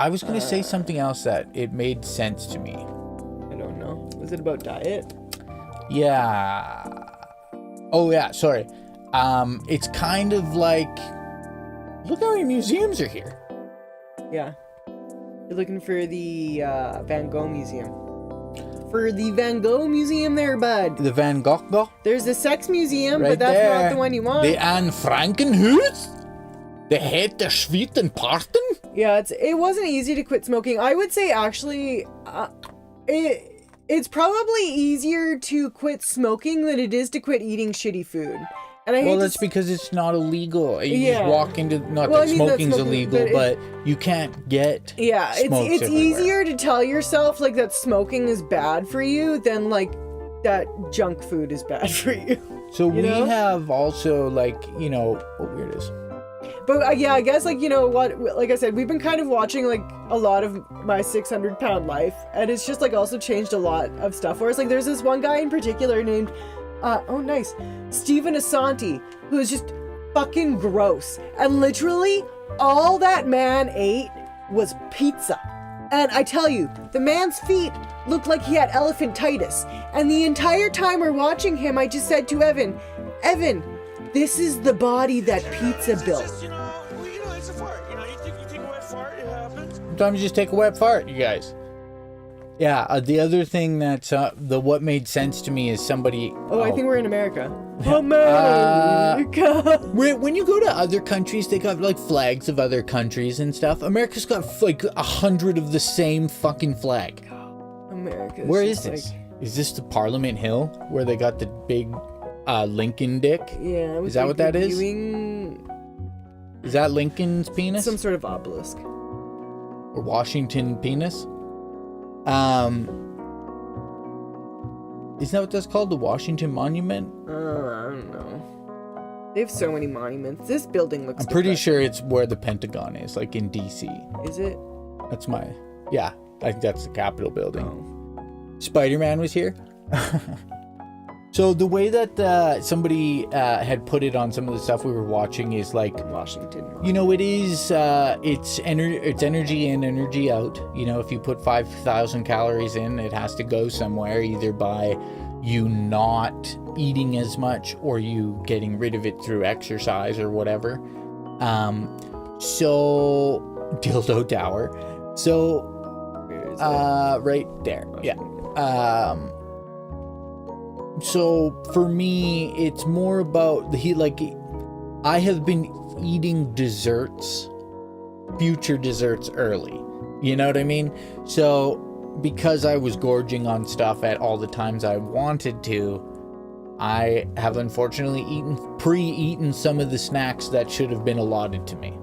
Speaker 1: I was gonna say something else that it made sense to me.
Speaker 2: I don't know. Was it about diet?
Speaker 1: Yeah. Oh yeah. Sorry. It's kind of like, look how many museums are here.
Speaker 2: Yeah. You're looking for the Van Gogh Museum. For the Van Gogh Museum there, bud.
Speaker 1: The Van Gogh.
Speaker 2: There's the Sex Museum,
Speaker 1: Right
Speaker 2: but that's
Speaker 1: there.
Speaker 2: not the one you want.
Speaker 1: The Anne Frankenhuis. The Het der Schwieten Parten.
Speaker 2: Yeah, it wasn't easy to quit smoking. I would say actually, it's probably easier to quit smoking than it is to quit eating shitty food. And I hate
Speaker 1: Well, that's because it's not illegal. You
Speaker 2: Yeah.
Speaker 1: just walk into, not
Speaker 2: Well,
Speaker 1: that
Speaker 2: I mean, that's
Speaker 1: smoking's
Speaker 2: smoking,
Speaker 1: illegal,
Speaker 2: but
Speaker 1: but you can't get smokes
Speaker 2: it's
Speaker 1: everywhere.
Speaker 2: easier to tell yourself like that smoking is bad for you than like that junk food is bad for you.
Speaker 1: So we
Speaker 2: know?
Speaker 1: have also like, oh, here it is.
Speaker 2: But yeah, I guess like, you know what, like I said, we've been kind of watching like a lot of my 600-pound life, and it's just like also changed a lot of stuff. Whereas like there's this one guy in particular named, Stephen Asante, who is just fucking gross. And literally all that man ate was pizza. And I tell you, the man's feet looked like he had elephantitis. And the entire time we're watching him, I just said to Evan, this is the body that pizza built.
Speaker 3: It's just, it's a fart. You take a wet fart, it happens.
Speaker 1: Sometimes you just take a wet fart, you guys. Yeah, the other thing that's what made sense to me is somebody.
Speaker 2: Oh, I think we're in America. America.
Speaker 1: When you go to other countries, they got like flags of other countries and stuff. America's got like 100 of the same fucking flag.
Speaker 2: America.
Speaker 1: Where is this? Is this the Parliament Hill where they got the big Lincoln dick?
Speaker 2: Yeah.
Speaker 1: Is that what that is?
Speaker 2: Viewing
Speaker 1: Is that Lincoln's penis?
Speaker 2: some sort of obelisk.
Speaker 1: Or Washington penis? Isn't that what that's called? The Washington Monument?
Speaker 2: I don't know. They have so many monuments. This building looks.
Speaker 1: I'm pretty sure it's where the Pentagon is, like in DC.
Speaker 2: Is it?
Speaker 1: That's I think that's the Capitol building.
Speaker 2: Oh.
Speaker 1: Spider-Man was here. So the way that somebody had put it on some of the stuff we were watching is like,
Speaker 2: Washington.
Speaker 1: it is it's energy in, energy out. If you put 5,000 calories in, it has to go somewhere, either by you not eating as much or you getting rid of it through exercise or whatever. So dildo tower. So
Speaker 2: Where is it?
Speaker 1: right there. Yeah. So for me, it's more about I have been eating future desserts early. You know what I mean? So because I was gorging on stuff at all the times I wanted to, I have unfortunately pre-eaten some of the snacks that should have been allotted to me.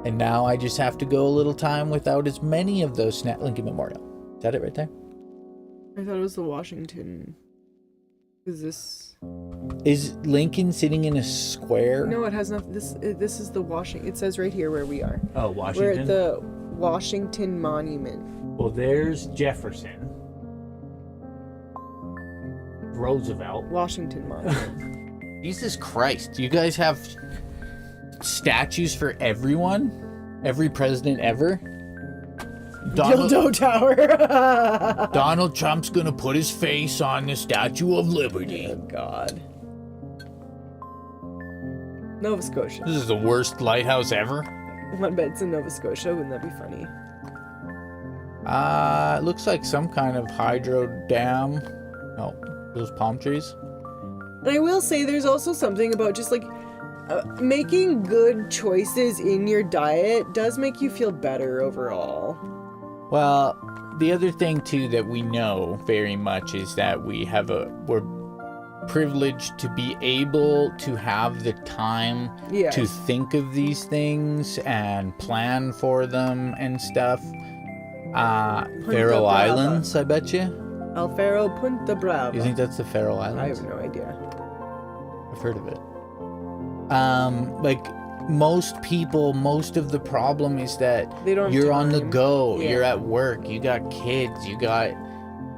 Speaker 1: And now I just have to go a little time without as many of those Lincoln Memorial. Is that it right there?
Speaker 2: I thought it was the Washington. Is
Speaker 1: Lincoln sitting in a square?
Speaker 2: No, it has nothing. This is the Washington. It says right here where we are.
Speaker 1: Oh, Washington.
Speaker 2: We're at the Washington Monument.
Speaker 1: Well, there's Jefferson. Roosevelt.
Speaker 2: Washington Monument.
Speaker 1: Jesus Christ. You guys have statues for everyone? Every president ever?
Speaker 2: Dildo Tower.
Speaker 1: Donald Trump's gonna put his face on the Statue of Liberty.
Speaker 2: Oh, God. Nova Scotia.
Speaker 1: This is the worst lighthouse ever.
Speaker 2: I bet it's in Nova Scotia. Wouldn't that be funny?
Speaker 1: It looks like some kind of hydro dam. Oh, those palm trees.
Speaker 2: And I will say there's also something about just like making good choices in your diet does make you feel better overall.
Speaker 1: Well, the other thing too that we know very much is that we're privileged to be able to have the time
Speaker 2: Yes.
Speaker 1: to think of these things and plan for them and stuff. Faroe
Speaker 2: Brava.
Speaker 1: Islands, I bet you.
Speaker 2: Alfaro Punta Brava.
Speaker 1: You think that's the Faroe
Speaker 2: I
Speaker 1: Islands?
Speaker 2: have no idea.
Speaker 1: I've heard of it. Like most people, most of the problem is that
Speaker 2: They don't have
Speaker 1: you're on the
Speaker 2: time.
Speaker 1: go,
Speaker 2: Yeah.
Speaker 1: you're at work, you got kids, you got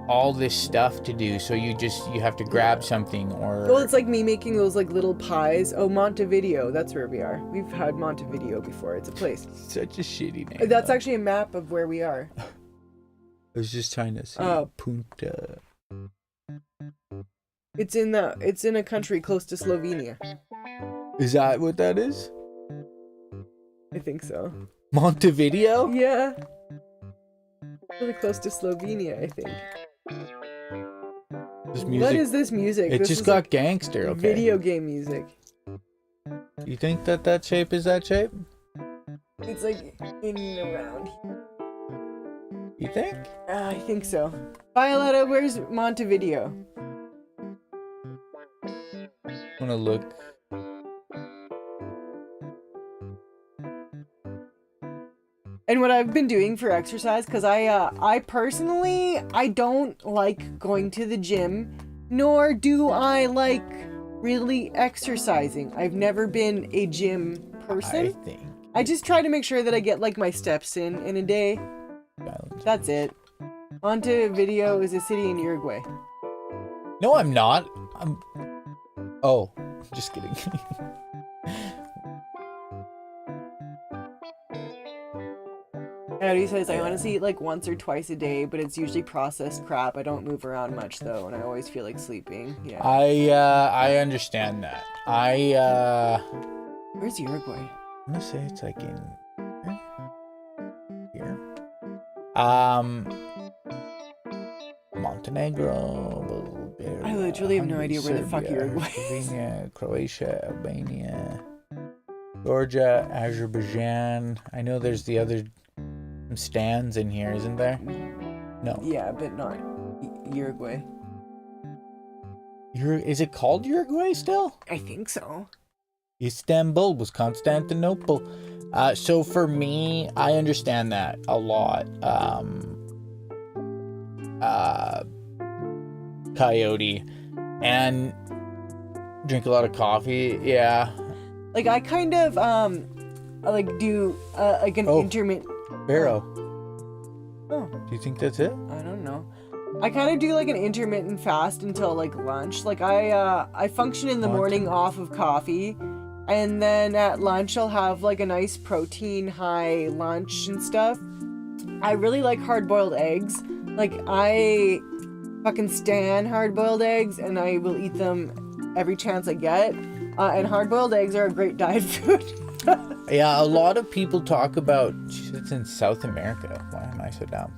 Speaker 1: all this stuff to do, so you have to grab something or
Speaker 2: Well, it's like me making those like little pies. Oh, Montevideo. That's where we are. We've had Montevideo before. It's a place.
Speaker 1: such a shitty name.
Speaker 2: That's
Speaker 1: though.
Speaker 2: actually a map of where we are.
Speaker 1: I was just trying to see Punta.
Speaker 2: It's in a country close to Slovenia.
Speaker 1: Is that what that is?
Speaker 2: I think so.
Speaker 1: Montevideo?
Speaker 2: Yeah. Really close to Slovenia, I think.
Speaker 1: This
Speaker 2: What
Speaker 1: music.
Speaker 2: is this music?
Speaker 1: It
Speaker 2: This
Speaker 1: just
Speaker 2: is
Speaker 1: got
Speaker 2: like
Speaker 1: gangster, okay?
Speaker 2: video game music.
Speaker 1: You think that shape is that shape?
Speaker 2: It's like in and around.
Speaker 1: You think?
Speaker 2: I think so. Violetta, where's Montevideo?
Speaker 1: I'm gonna look.
Speaker 2: And what I've been doing for exercise, because I personally, I don't like going to the gym, nor do I like really exercising. I've never been a gym person.
Speaker 1: I think.
Speaker 2: I just try to make sure that I get like my steps in a day.
Speaker 1: Islands.
Speaker 2: That's it. Montevideo is a city in Uruguay.
Speaker 1: No, I'm not. Oh, just kidding.
Speaker 2: Addie says, I honestly eat like once or twice a day, but it's usually processed crap. I don't move around much though, and I always feel like sleeping. Yeah.
Speaker 1: I understand that.
Speaker 2: Where's Uruguay?
Speaker 1: I'm gonna say it's like in here. Montenegro, Bulgaria,
Speaker 2: I literally have no idea where the fuck
Speaker 1: Serbia,
Speaker 2: Uruguay is.
Speaker 1: Slovenia, Croatia, Albania, Georgia, Azerbaijan. I know there's the other stands in here, isn't there? No.
Speaker 2: Yeah, but not Uruguay.
Speaker 1: Is it called Uruguay still?
Speaker 2: I think so.
Speaker 1: Istanbul was Constantinople. So for me, I understand that a lot. Coyote and drink a lot of coffee. Yeah.
Speaker 2: Like I kind of like do like an intermittent.
Speaker 1: Barrow.
Speaker 2: Oh,
Speaker 1: Do you think that's it?
Speaker 2: I don't know. I kind of do like an intermittent fast until like lunch. Like I function in the morning off of coffee, and then at lunch I'll have like a nice protein high lunch and stuff. I really like hard-boiled eggs. Like I fucking stan hard-boiled eggs, and I will eat them every chance I get. And hard-boiled eggs are a great diet food.
Speaker 1: Yeah, a lot of people talk about. It's in South America. Why am I so dumb?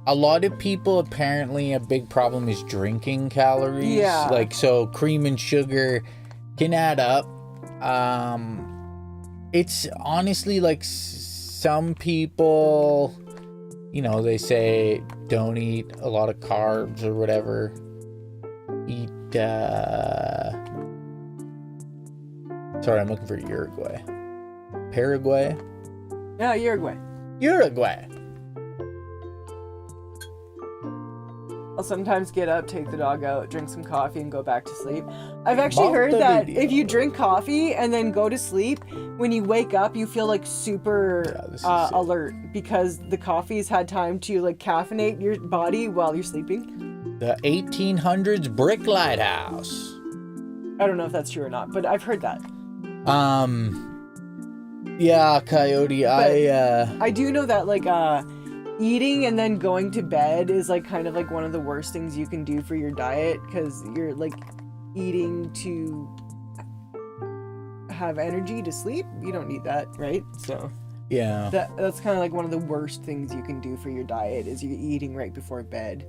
Speaker 1: A lot of people apparently a big problem is drinking calories.
Speaker 2: Yeah.
Speaker 1: Like so, cream and sugar can add up. It's honestly like some people, you know, they say don't eat a lot of carbs or whatever. Eat. Sorry, I'm looking for Uruguay. Paraguay?
Speaker 2: Yeah, Uruguay.
Speaker 1: Uruguay.
Speaker 2: I'll sometimes get up, take the dog out, drink some coffee, and go back to sleep. I've actually heard that
Speaker 1: Montevideo.
Speaker 2: if you drink coffee and then go to sleep, when you wake up, you feel like super
Speaker 1: this is it.
Speaker 2: alert because the coffee's had time to like caffeinate your body while you're sleeping.
Speaker 1: The 1800s brick lighthouse.
Speaker 2: I don't know if that's true or not, but I've heard that.
Speaker 1: Yeah, Coyote.
Speaker 2: I do know that like eating and then going to bed is like kind of like one of the worst things you can do for your diet because you're like eating to have energy to sleep, you don't need that, right? So
Speaker 1: Yeah.
Speaker 2: that's kind of like one of the worst things you can do for your diet is you're eating right before bed.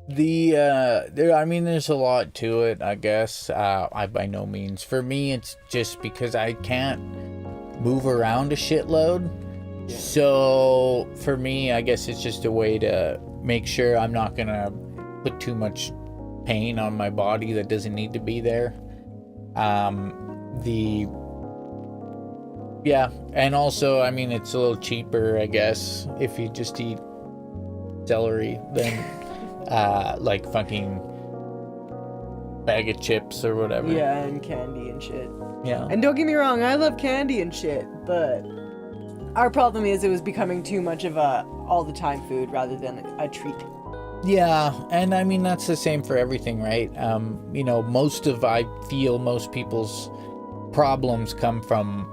Speaker 1: There's a lot to it, I guess. I by no means. For me, it's just because I can't move around a shitload.
Speaker 2: Yeah.
Speaker 1: So for me, I guess it's just a way to make sure I'm not gonna put too much pain on my body that doesn't need to be there. And also, I mean, it's a little cheaper, I guess, if you just eat celery than like fucking bag of chips or whatever.
Speaker 2: Yeah, and candy and shit.
Speaker 1: Yeah.
Speaker 2: And don't get me wrong, I love candy and shit, but our problem is it was becoming too much of a all the time food rather than a treat.
Speaker 1: Yeah, and I mean that's the same for everything, right? I feel most people's problems come from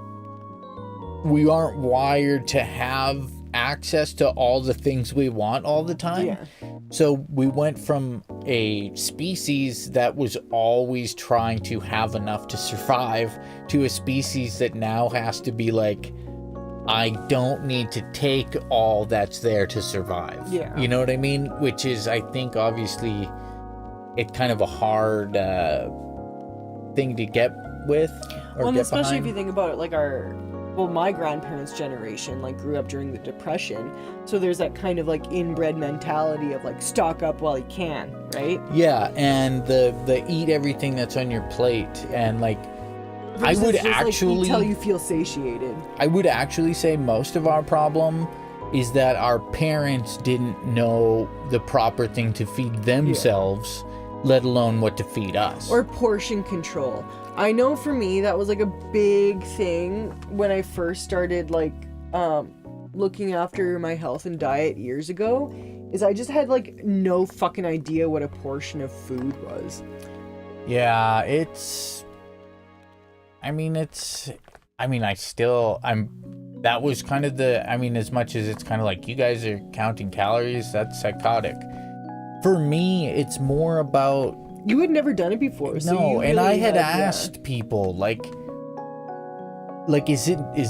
Speaker 1: we aren't wired to have access to all the things we want all the time.
Speaker 2: Yeah.
Speaker 1: So we went from a species that was always trying to have enough to survive to a species that now has to be like, I don't need to take all that's there to survive.
Speaker 2: Yeah.
Speaker 1: You know what I mean? Which is, I think, obviously, it's kind of a hard thing to get with. Or
Speaker 2: Well, and
Speaker 1: get
Speaker 2: especially
Speaker 1: behind.
Speaker 2: if you think about it, like my grandparents' generation, like, grew up during the Depression. So there's that kind of, like, inbred mentality of, like, stock up while you can, right?
Speaker 1: Yeah, and the eat everything that's on your plate, and, like,
Speaker 2: Versus
Speaker 1: I would
Speaker 2: just,
Speaker 1: actually...
Speaker 2: Like, eat till you feel satiated.
Speaker 1: I would actually say most of our problem is that our parents didn't know the proper thing to feed themselves, let alone what to feed us.
Speaker 2: Or portion control. I know for me that was like a big thing when I first started like looking after my health and diet years ago, is I just had like no fucking idea what a portion of food was.
Speaker 1: Yeah, that was kind of as much as it's kind of like you guys are counting calories, that's psychotic. For me, it's more about...
Speaker 2: You had never done it before, so
Speaker 1: No,
Speaker 2: you
Speaker 1: and
Speaker 2: really
Speaker 1: I had asked people, like, is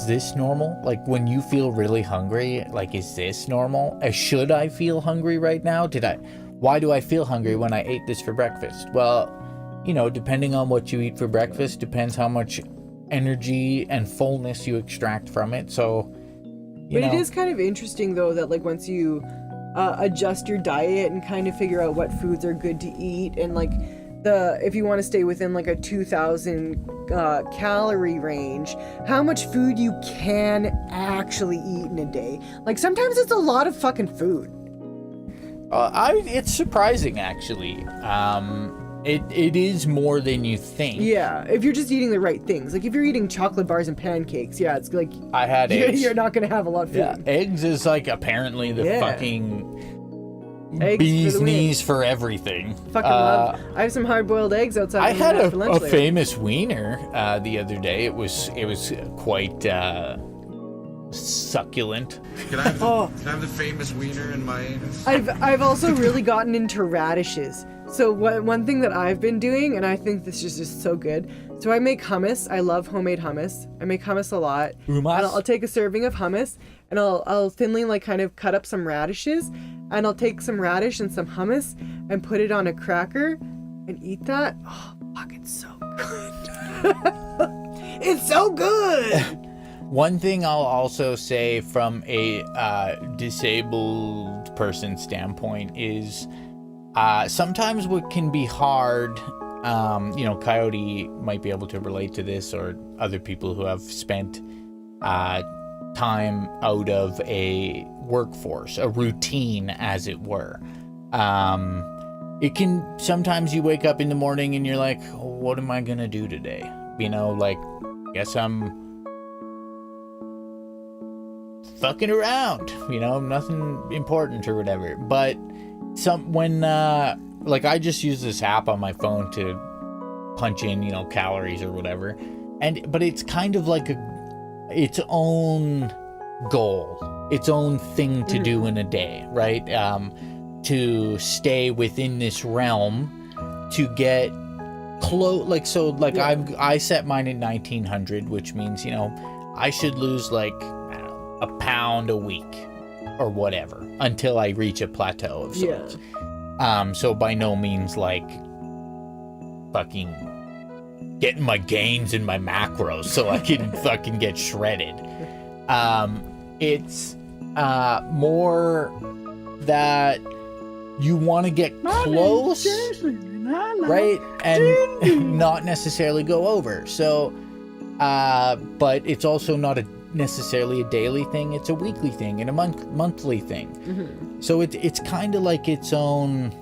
Speaker 1: this normal? Like, when you feel really hungry, like, is this normal? Should I feel hungry right now? Why do I feel hungry when I ate this for breakfast? Well, depending on what you eat for breakfast, depends how much energy and fullness you extract from it. So,
Speaker 2: But it is kind of interesting, though, that, like, once you adjust your diet and kind of figure out what foods are good to eat, and like if you want to stay within like a 2,000 calorie range, how much food you can actually eat in a day. Like sometimes it's a lot of fucking food.
Speaker 1: It's surprising, actually. It is more than you think.
Speaker 2: Yeah, if you're just eating the right things. Like if you're eating chocolate bars and pancakes, yeah, it's like
Speaker 1: I had eggs.
Speaker 2: You're not gonna have a lot of food.
Speaker 1: Yeah, eggs is like apparently the fucking
Speaker 2: eggs
Speaker 1: bee's
Speaker 2: for the
Speaker 1: knees for everything.
Speaker 2: Fucking love. I have some hard-boiled eggs outside.
Speaker 1: I had
Speaker 2: for lunch
Speaker 1: a
Speaker 2: later.
Speaker 1: famous wiener the other day. It was quite succulent.
Speaker 4: Can I have the famous wiener in my anus?
Speaker 2: I've also really gotten into radishes. So one thing that I've been doing, and I think this is just so good. So I make hummus. I love homemade hummus. I make hummus a lot.
Speaker 1: Hummus?
Speaker 2: And I'll take a serving of hummus, and I'll thinly like kind of cut up some radishes, and I'll take some radish and some hummus and put it on a cracker and eat that. Oh, fuck, it's so good. It's so good.
Speaker 1: One thing I'll also say from a disabled person standpoint is sometimes what can be hard, Coyote might be able to relate to this, or other people who have spent time out of a workforce, a routine, as it were. It can, sometimes you wake up in the morning and you're like, what am I going to do today? Guess I'm fucking around, nothing important or whatever. But I just use this app on my phone to punch in, calories or whatever. But it's kind of like its own goal, its own thing to do in a day, right? To stay within this realm, to get I set mine at 1900, which means, you know, I should lose like, I don't know, a pound a week or whatever until I reach a plateau of sorts. So by no means like fucking getting my gains and my macros so I can fucking get shredded. It's more that you want to get close, right? And not necessarily go over. So, but it's also not necessarily a daily thing. It's a weekly thing and a monthly thing. Mm-hmm. So it's kind of like its own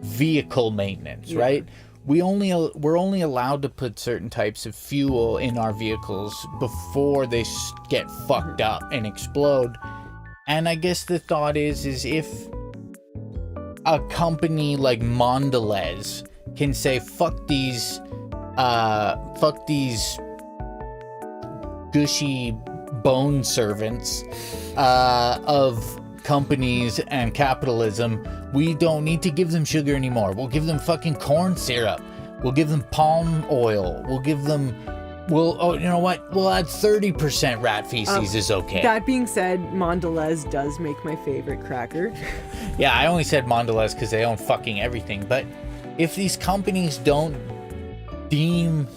Speaker 1: vehicle maintenance, right? We're only allowed to put certain types of fuel in our vehicles before they get fucked up and explode. And I guess the thought is if a company like Mondelez can say fuck these gushy bone servants of companies and capitalism, we don't need to give them sugar anymore. We'll give them fucking corn syrup. We'll give them palm oil. You know what? We'll add 30% rat feces is okay.
Speaker 2: That being said, Mondelez does make my favorite cracker.
Speaker 1: Yeah, I only said Mondelez because they own fucking everything. But if these companies don't deem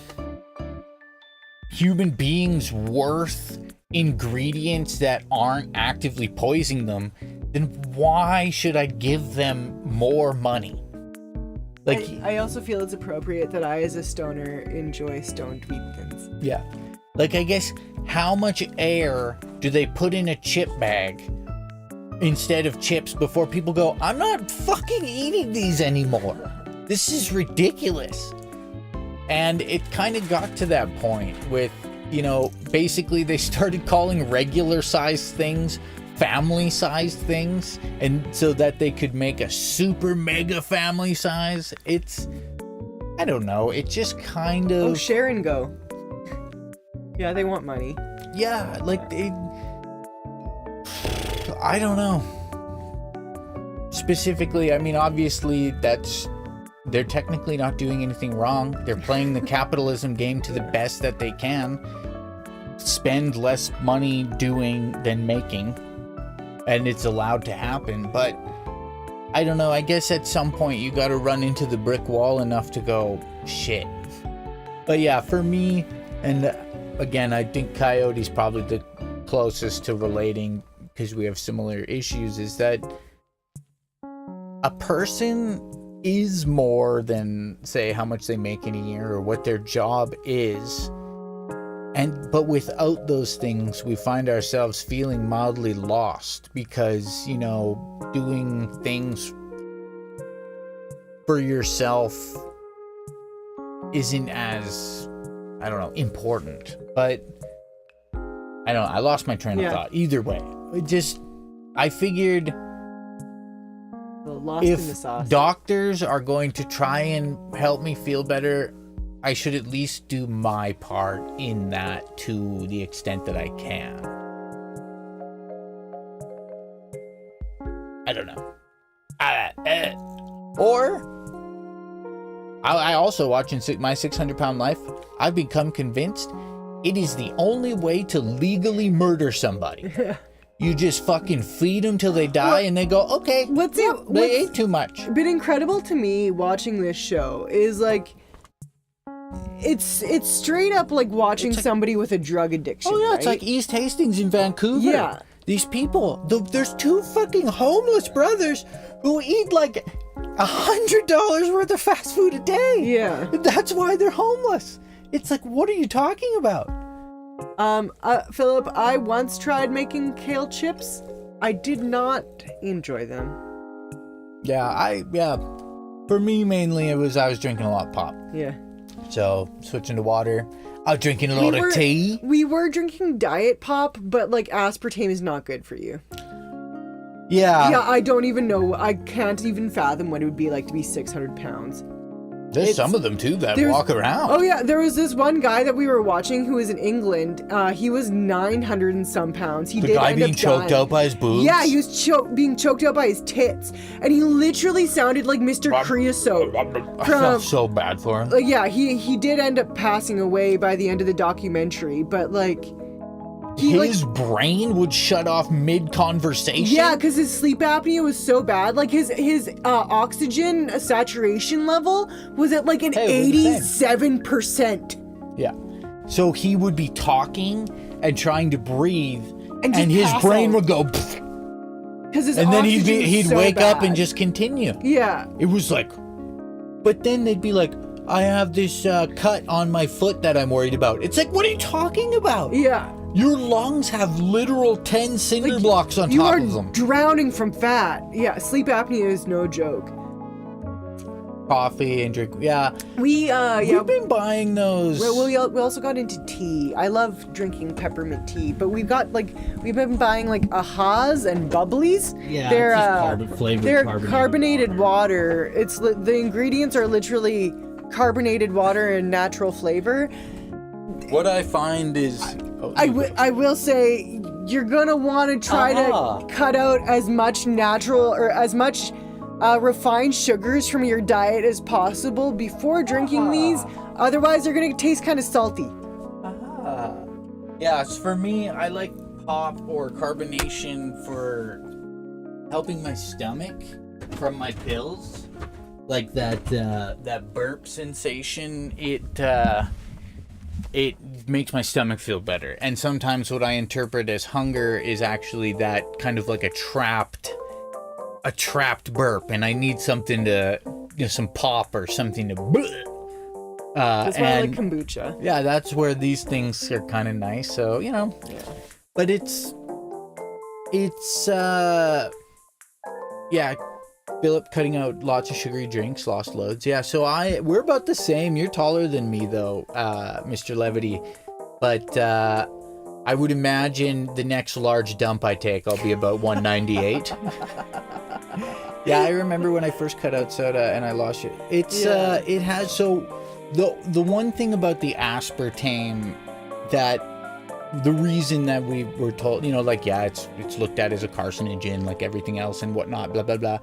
Speaker 1: human beings worth ingredients that aren't actively poisoning them, then why should I give them more money? Like,
Speaker 2: I also feel it's appropriate that I, as a stoner, enjoy stoned wheat thins.
Speaker 1: Yeah. Like, I guess, how much air do they put in a chip bag instead of chips before people go, I'm not fucking eating these anymore. This is ridiculous. And it kind of got to that point with, you know, basically they started calling regular sized things family sized things, and so that they could make a super mega family size. I don't know, it just kind of...
Speaker 2: Oh, share and go. Yeah, they want money.
Speaker 1: Yeah, like I don't know. Specifically, I mean, obviously they're technically not doing anything wrong. They're playing the capitalism game to the best that they can. Spend less money doing than making. And it's allowed to happen. But I don't know. I guess at some point you got to run into the brick wall enough to go, shit. But yeah, for me, and again, I think Coyote's probably the closest to relating because we have similar issues, is that a person is more than, say, how much they make in a year or what their job is. But without those things, we find ourselves feeling mildly lost because, you know, doing things for yourself isn't as, I don't know, important. But I don't know, I lost my train of thought. Either way, I figured
Speaker 2: lost in the sauce.
Speaker 1: If doctors are going to try and help me feel better, I should at least do my part in that to the extent that I can. I don't know. I also, watching My 600-Pound Life, I've become convinced it is the only way to legally murder somebody. You just fucking feed them till they die, and they go, okay, they ate too much.
Speaker 2: Been incredible to me watching this show is like, it's straight up like watching somebody with a drug addiction.
Speaker 1: Oh yeah,
Speaker 2: right?
Speaker 1: It's like East Hastings in Vancouver.
Speaker 2: Yeah.
Speaker 1: These people, there's two fucking homeless brothers who eat like $100 worth of fast food a day.
Speaker 2: Yeah.
Speaker 1: That's why they're homeless. It's like, what are you talking about?
Speaker 2: Philip, I once tried making kale chips. I did not enjoy them.
Speaker 1: Yeah, for me mainly I was drinking a lot of pop.
Speaker 2: Yeah.
Speaker 1: So, switching to water. I was drinking a lot of tea.
Speaker 2: We were drinking diet pop, but like aspartame is not good for you.
Speaker 1: Yeah.
Speaker 2: Yeah, I don't even know. I can't even fathom what it would be like to be 600 pounds.
Speaker 1: There's some of them too that walk around.
Speaker 2: Oh yeah, there was this one guy that we were watching who was in England. He was 900 and some pounds. He
Speaker 1: the guy being choked out by his boobs?
Speaker 2: Yeah, he was being choked out by his tits. And he literally sounded like Mr. Creosote.
Speaker 1: I felt so bad for him.
Speaker 2: Yeah, he did end up passing away by the end of the documentary, but like...
Speaker 1: His brain would shut off mid-conversation?
Speaker 2: Yeah, because his sleep apnea was so bad. Like, his oxygen saturation level was at like an 87%.
Speaker 1: Yeah. So he would be talking and trying to breathe, and his
Speaker 2: pass
Speaker 1: brain
Speaker 2: out.
Speaker 1: would go...
Speaker 2: And
Speaker 1: then he'd wake up and just continue.
Speaker 2: Yeah.
Speaker 1: It was like... But then they'd be like, I have this cut on my foot that I'm worried about. It's like, what are you talking about?
Speaker 2: Yeah.
Speaker 1: Your lungs have literal 10 cinder blocks on top of them.
Speaker 2: You are drowning from fat. Yeah, sleep apnea is no joke.
Speaker 1: Coffee and drink. Yeah.
Speaker 2: We've
Speaker 1: been buying those.
Speaker 2: We also got into tea. I love drinking peppermint tea, but we've been buying like Ahas and Bubblies.
Speaker 1: Yeah,
Speaker 2: they're
Speaker 1: flavored
Speaker 2: carbonated water. The ingredients are literally carbonated water and natural flavor.
Speaker 1: What I find is...
Speaker 2: I will say you're gonna want to try to cut out as much natural or as much refined sugars from your diet as possible before drinking these. Otherwise, they're gonna taste kind of salty.
Speaker 1: Yeah, for me, I like pop or carbonation for helping my stomach from my pills. Like that burp sensation. It makes my stomach feel better. And sometimes what I interpret as hunger is actually that kind of like a trapped burp, and I need something to, some pop or something to...
Speaker 2: That's why I like kombucha.
Speaker 1: Yeah, that's where these things are kind of nice. So, Yeah. But Philip cutting out lots of sugary drinks, lost loads. Yeah, so we're about the same. You're taller than me though, Mr. Levity. But I would imagine the next large dump I take, I'll be about 198. Yeah, I remember when I first cut out soda and I lost it. It has, so the one thing about the aspartame that the reason that we were told, it's looked at as a carcinogen like everything else and whatnot, blah, blah, blah.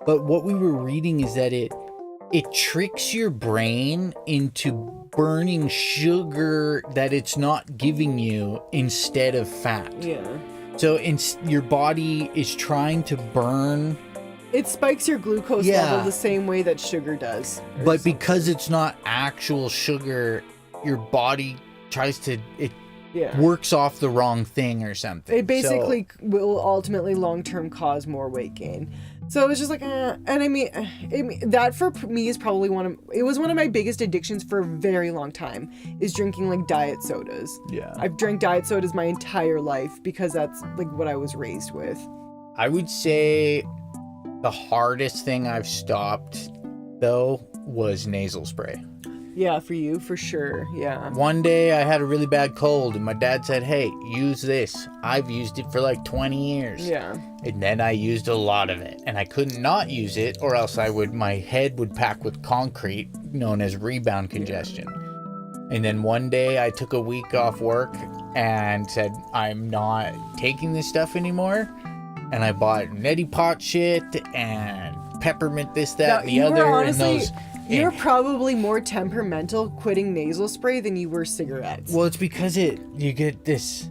Speaker 1: But what we were reading is that it tricks your brain into burning sugar that it's not giving you instead of fat.
Speaker 2: Yeah.
Speaker 1: So your body is trying to burn.
Speaker 2: It spikes your glucose level the same way that sugar does.
Speaker 1: But because it's not actual sugar, your body tries to... works off the wrong thing or something.
Speaker 2: It basically will ultimately long-term cause more weight gain. So it was just like, and I mean, that for me is probably one of my biggest addictions for a very long time, is drinking like diet sodas. Yeah. I've drank diet sodas my entire life because that's like what I was raised with.
Speaker 1: I would say the hardest thing I've stopped though was nasal spray.
Speaker 2: Yeah, for you, for sure. Yeah.
Speaker 1: One day I had a really bad cold and my dad said, hey, use this. I've used it for like 20 years.
Speaker 2: Yeah.
Speaker 1: And then I used a lot of it and I couldn't not use it or else my head would pack with concrete, known as rebound congestion. Yeah. And then one day I took a week off work and said, I'm not taking this stuff anymore. And I bought neti pot shit and peppermint this, that, the other.
Speaker 2: Honestly,
Speaker 1: and those...
Speaker 2: You're probably more temperamental quitting nasal spray than you were cigarettes.
Speaker 1: Well, it's because you get this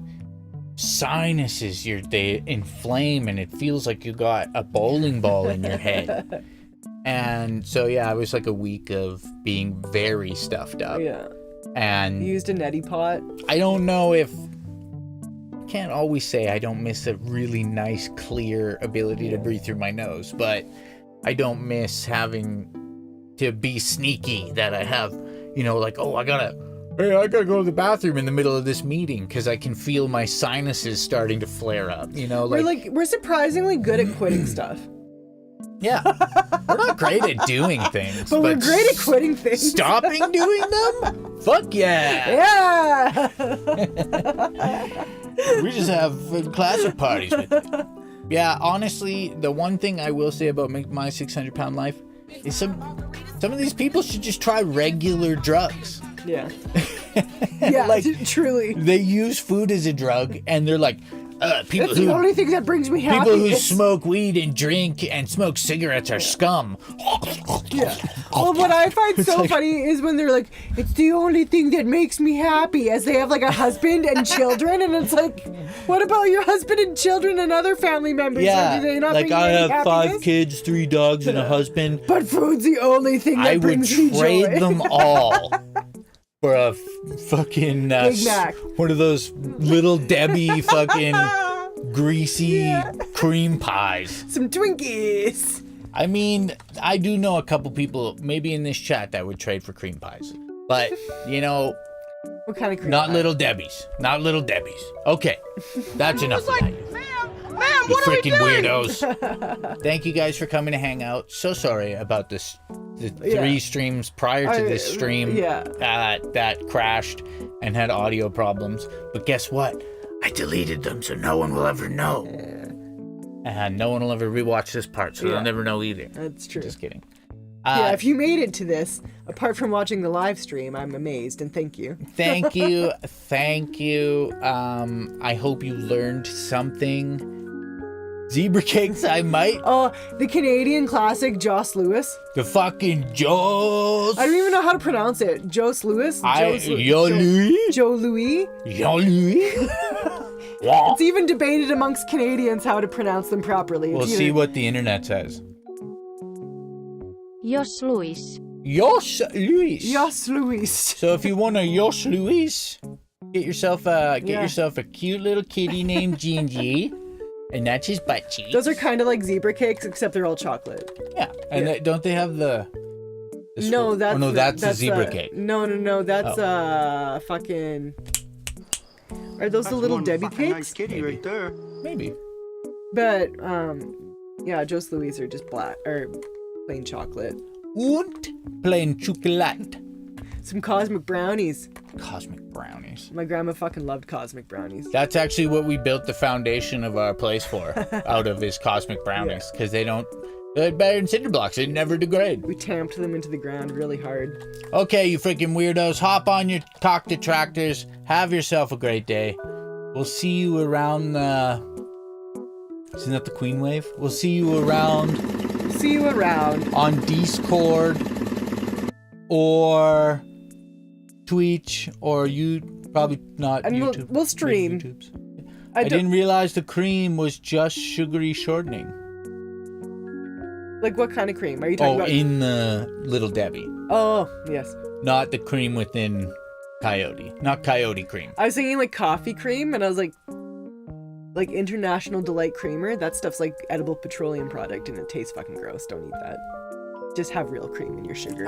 Speaker 1: sinuses, they inflame and it feels like you got a bowling ball in your head. And so, yeah, it was like a week of being very stuffed up.
Speaker 2: Yeah.
Speaker 1: And
Speaker 2: you used a neti pot?
Speaker 1: I don't know if... can't always say I don't miss a really nice, clear ability to breathe through my nose, but I don't miss having... to be sneaky that I have, like, I gotta go to the bathroom in the middle of this meeting because I can feel my sinuses starting to flare up,
Speaker 2: we're surprisingly good at quitting stuff.
Speaker 1: Yeah. We're not great at doing things.
Speaker 2: But we're great at quitting things.
Speaker 1: Stopping doing them? Fuck yeah.
Speaker 2: Yeah.
Speaker 1: We just have classic parties with it. Yeah, honestly, the one thing I will say about my 600-pound life is Some of these people should just try regular drugs.
Speaker 2: Yeah. Yeah,
Speaker 1: Like,
Speaker 2: truly.
Speaker 1: they use food as a drug, and they're like, people
Speaker 2: That's the only thing that brings me happiness.
Speaker 1: people who smoke weed and drink and smoke cigarettes are scum.
Speaker 2: Yeah. Well, what I find so funny is when they're like, it's the only thing that makes me happy, as they have like a husband and children, and it's like, what about your husband and children and other family members?
Speaker 1: Yeah,
Speaker 2: Do they not
Speaker 1: like
Speaker 2: bring you
Speaker 1: I
Speaker 2: any
Speaker 1: have
Speaker 2: happiness?
Speaker 1: 5 kids, 3 dogs, and a husband.
Speaker 2: But food's the only thing that
Speaker 1: I would
Speaker 2: brings me
Speaker 1: trade
Speaker 2: joy.
Speaker 1: them all for a fucking
Speaker 2: Big Mac.
Speaker 1: one of those little Debbie fucking greasy cream pies.
Speaker 2: Some Twinkies.
Speaker 1: I mean, I do know a couple people, maybe in this chat, that would trade for cream pies. But, you know,
Speaker 2: What kind of cream
Speaker 1: not
Speaker 2: pie?
Speaker 1: little Debbie's. Not little Debbie's. Okay, that's enough of that.
Speaker 3: Ma'am,
Speaker 1: You freaking weirdos. Thank you guys for coming to hang out. So sorry about this. The 3 streams prior to this stream that crashed and had audio problems. But guess what? I deleted them so no one will ever know. And no one will ever rewatch this part, so they'll never know either.
Speaker 2: That's true.
Speaker 1: Just kidding.
Speaker 2: Yeah, if you made it to this, apart from watching the live stream, I'm amazed and thank you.
Speaker 1: Thank you. Thank you. I hope you learned something. Zebra cakes, I might.
Speaker 2: Oh, the Canadian classic Joss Lewis.
Speaker 1: The fucking Joes.
Speaker 2: I don't even know how to pronounce it. Joss Lewis?
Speaker 1: Yo Louis.
Speaker 2: Joe Louis?
Speaker 1: Yo Louis.
Speaker 2: It's even debated amongst Canadians how to pronounce them properly.
Speaker 1: We'll see what the internet says.
Speaker 5: Jos Luis.
Speaker 1: Yosh Luis.
Speaker 2: Joss Louis.
Speaker 1: So if you want a Yosh Luis, get yourself a cute little kitty named Jinjee, and that's his butt cheeks.
Speaker 2: Those are kind of like zebra cakes, except they're all chocolate.
Speaker 1: Yeah, and don't they have the
Speaker 2: No, that's
Speaker 1: that's a zebra cake.
Speaker 2: No, that's fucking. Are those the little Debbie cakes?
Speaker 3: Nice kitty right there.
Speaker 1: Maybe.
Speaker 2: But yeah, Joss Louis are just black or plain chocolate.
Speaker 1: Und plain chocolate.
Speaker 2: Some cosmic brownies.
Speaker 1: Cosmic brownies.
Speaker 2: My grandma fucking loved cosmic brownies.
Speaker 1: That's actually what we built the foundation of our place for, out of his cosmic brownies, because they're better than cinder blocks. They never degrade.
Speaker 2: We tamped them into the ground really hard.
Speaker 1: Okay, you freaking weirdos, hop on your cock detractors. Have yourself a great day. We'll see you around the... Isn't that the Queen Wave? We'll see you around...
Speaker 2: See you around.
Speaker 1: On Discord, or Twitch, or you... Probably not
Speaker 2: And
Speaker 1: YouTube.
Speaker 2: we'll stream.
Speaker 1: YouTubes. I didn't realize the cream was just sugary shortening.
Speaker 2: Like what kind of cream? Are you talking about?
Speaker 1: In the Little Debbie.
Speaker 2: Oh, yes.
Speaker 1: Not the cream within Coyote. Not Coyote cream.
Speaker 2: I was thinking like coffee cream, and I was like International Delight Creamer. That stuff's like edible petroleum product, and it tastes fucking gross. Don't eat that. Just have real cream in your sugar.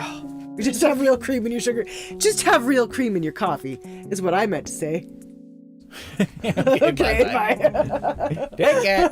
Speaker 2: Just have real cream in your sugar. Just have real cream in your coffee, is what I meant to say.
Speaker 1: Okay,
Speaker 2: Okay, bye.
Speaker 1: Take care.